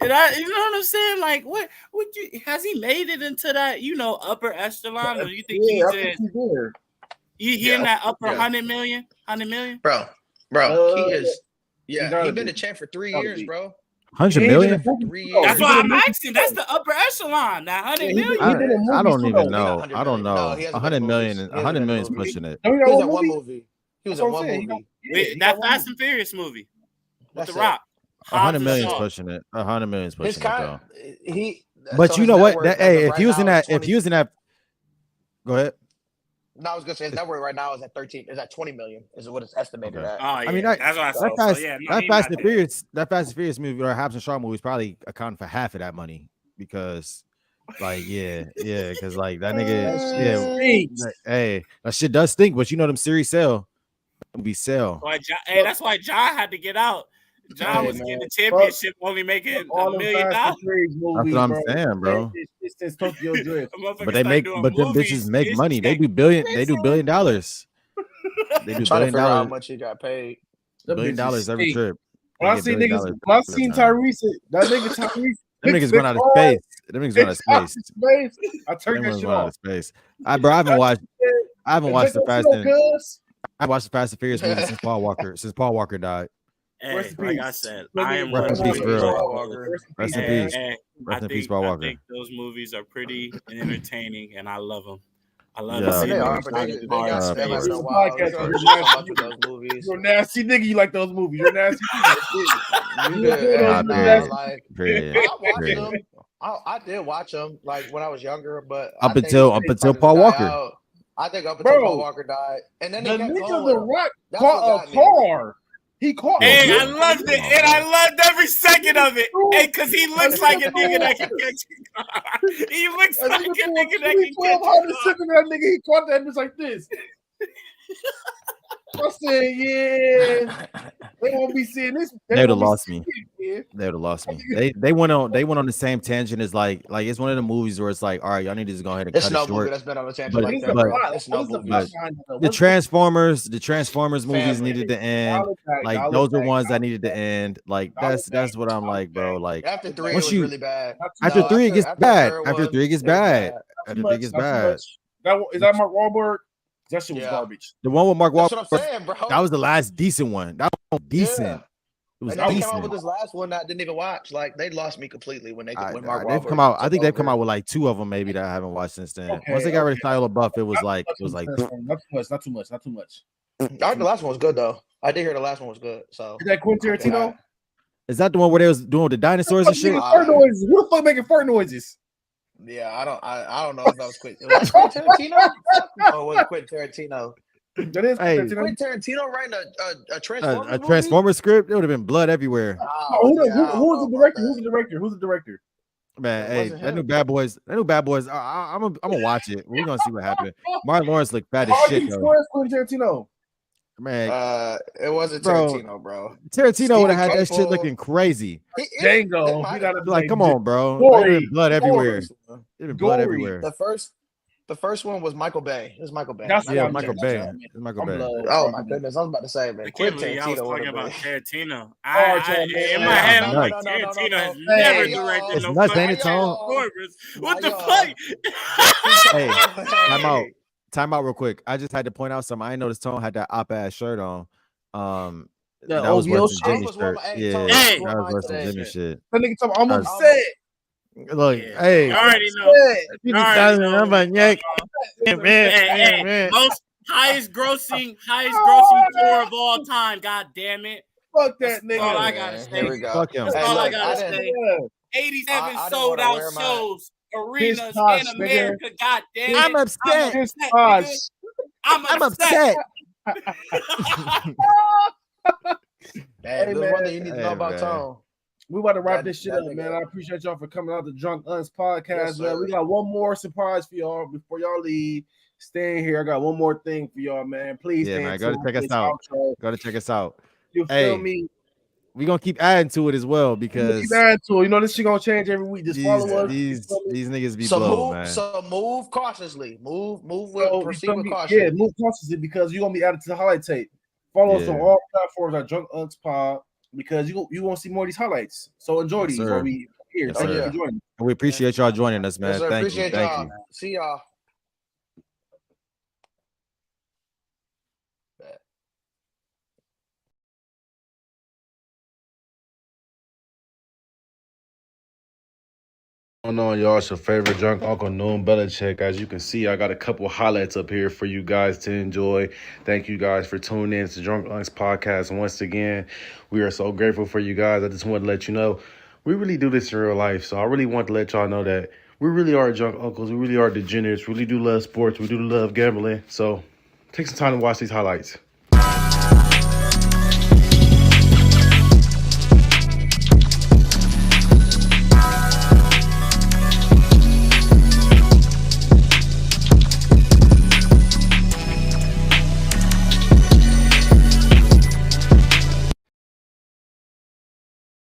And you know what I'm saying? Like, what would you has he made it into that, you know, upper echelon? Or do you think he's in that upper 100 million? Bro, he is. Yeah, he's been a champ for 3 years, bro. 100 million? 3 years. That's why I'm asking. That's the upper echelon. That 100 million. I don't even know. I don't know. No, 100 million. 100 million is pushing it. He was in one movie. That Fast and Furious movie with The That's Rock. 100 million is pushing it. 100 million is pushing it, though. But you know what? If he was in that, go ahead. No, I was gonna say his net worth right now is at 20 million, is what it's estimated at. Oh, yeah. I mean, that's what I saw. that Fast and Furious movie or Hobbs and Shaw movie is probably accounting for half of that money because, like, because like that nigga, hey, that shit does stink, but you know them series sell, sell. That's why John had to get out. John was getting the championship, only making $1 million. That's what I'm saying, bro. It's Tokyo Drift. But them bitches make money. They do $1 billion. They do $1 billion. They do $1 billion. How much he got paid? $1 billion every trip. When I seen Tyrese, that nigga Tyrese, them niggas run out of space. Them niggas run out of space. I turned that shit off. I haven't watched the Fast and Furious movie since Paul Walker died. Hey, like I said, I am rest in peace, bro. Rest in peace. Rest in peace, Paul Walker. I think those movies are pretty entertaining, and I love them. I love them. They got movies. You're a nasty nigga. You like those movies? You're a nasty nigga. I did watch them like when I was younger, but up until Paul Walker. I think up until Paul Walker died, and then the nigga The Rock caught a car. He caught. Hey, I loved it, and I loved every second of it. Hey, because he looks like a nigga that can catch a car. He looks like a nigga that can catch a car. That nigga, he caught that bitch like this. I said, yeah, they won't be seeing this. They would have lost me. They would have lost me. They went on the same tangent as like it's one of the movies where it's like, all right, y'all need to just go ahead and cut it short. Movie that's been on a tangent like that. The Transformers movies needed to end. Like those are ones that needed to end. Like that's what I'm like, bro. Like after 3, it was really bad. After 3, it gets bad. After 3, it gets bad. After 3, it gets bad. Is that Mark Wahlberg? That shit was garbage. The one with Mark Wahlberg. That's what I'm saying, bro. That was the last decent one. That was decent. Yeah. It was decent. They came out with this last one that I didn't even watch. Like they lost me completely when Mark Wahlberg. They've come out. I think they've come out with like 2 of them maybe that I haven't watched since then. Once they got rid of Shia LaBeouf, it was like not too much. I heard the last one was good though. I did hear the last one was good. So is that Quentin Tarantino? Is that the one where they was doing with the dinosaurs and shit? Who the fuck making fart noises? Yeah, I don't know if that was Quentin. Was that Quentin Tarantino? Oh, it was Quentin Tarantino. That is Quentin Tarantino writing a Transformers script. It would have been blood everywhere. Who's the director? Who's the director? Man, hey, that new Bad Boys. I'm gonna watch it. We're gonna see what happened. Martin Lawrence looked fat as shit though. Quentin Tarantino. Man, it wasn't Tarantino, bro. Tarantino would have had that shit looking crazy. Django, like, come on, bro. Blood everywhere. Blood everywhere. The first one was Michael Bay. It was Michael Bay. Michael Bay. Michael Bay. Oh my goodness, I was about to say, man. Quentin Tarantino. I was talking about Tarantino. In my head, I'm like, Tarantino has never directed no fucking Transformers. What the fuck? Hey, time out real quick. I just had to point out something. I didn't notice Tone had that op-ass shirt on. That was versus Jimmy shirt. Yeah, that was versus Jimmy shit. That nigga talking, I'm upset. Look, hey, I already know. highest grossing tour of all time. God damn it. Fuck that nigga. That's all I gotta say. Here we go. Fuck him. That's Hey, all I look, gotta say. 87 sold out shows, arenas in America. God damn it. I'm upset. I'm upset. Hey, man. one thing you need to know about man. Tone. We about to wrap That- this shit that up, nigga- man. I appreciate y'all for coming out to Drunk Unks podcast, Yes, man. sir. We got one more surprise for y'all before y'all leave. Stay in here. I got one more thing for y'all, man. Please, Yeah, stay man. in Go to tune check with us this out. outro. Go to check us out. You feel Hey, me? We're gonna keep adding to it as well because Keep adding to it. You know this shit gonna change every week. Just follow us. these niggas be So blown, move, man. so move cautiously. Move with So, you proceed feel with me? caution. Yeah, move cautiously because you're gonna be added to the highlight tape. Follow us on Yeah. all platforms at Drunk Unks Pod because you won't see more of these highlights. So enjoy Yes, these sir. while we here. Yes, Thank you sir. for joining. We appreciate y'all joining us, man. Yes, sir. Thank you. Appreciate Thank y'all. you. See y'all. Going on, y'all? It's your favorite drunk Uncle Noon Belichick. As you can see, I got a couple highlights up here for you guys to enjoy. Thank you guys for tuning in to Drunk Unks podcast. And once again, we are so grateful for you guys. I just want to let you know we really do this in real life. So I really want to let y'all know that we really are drunk uncles. We really are degenerates. We really do love sports. We do love gambling. So take some time to watch these highlights.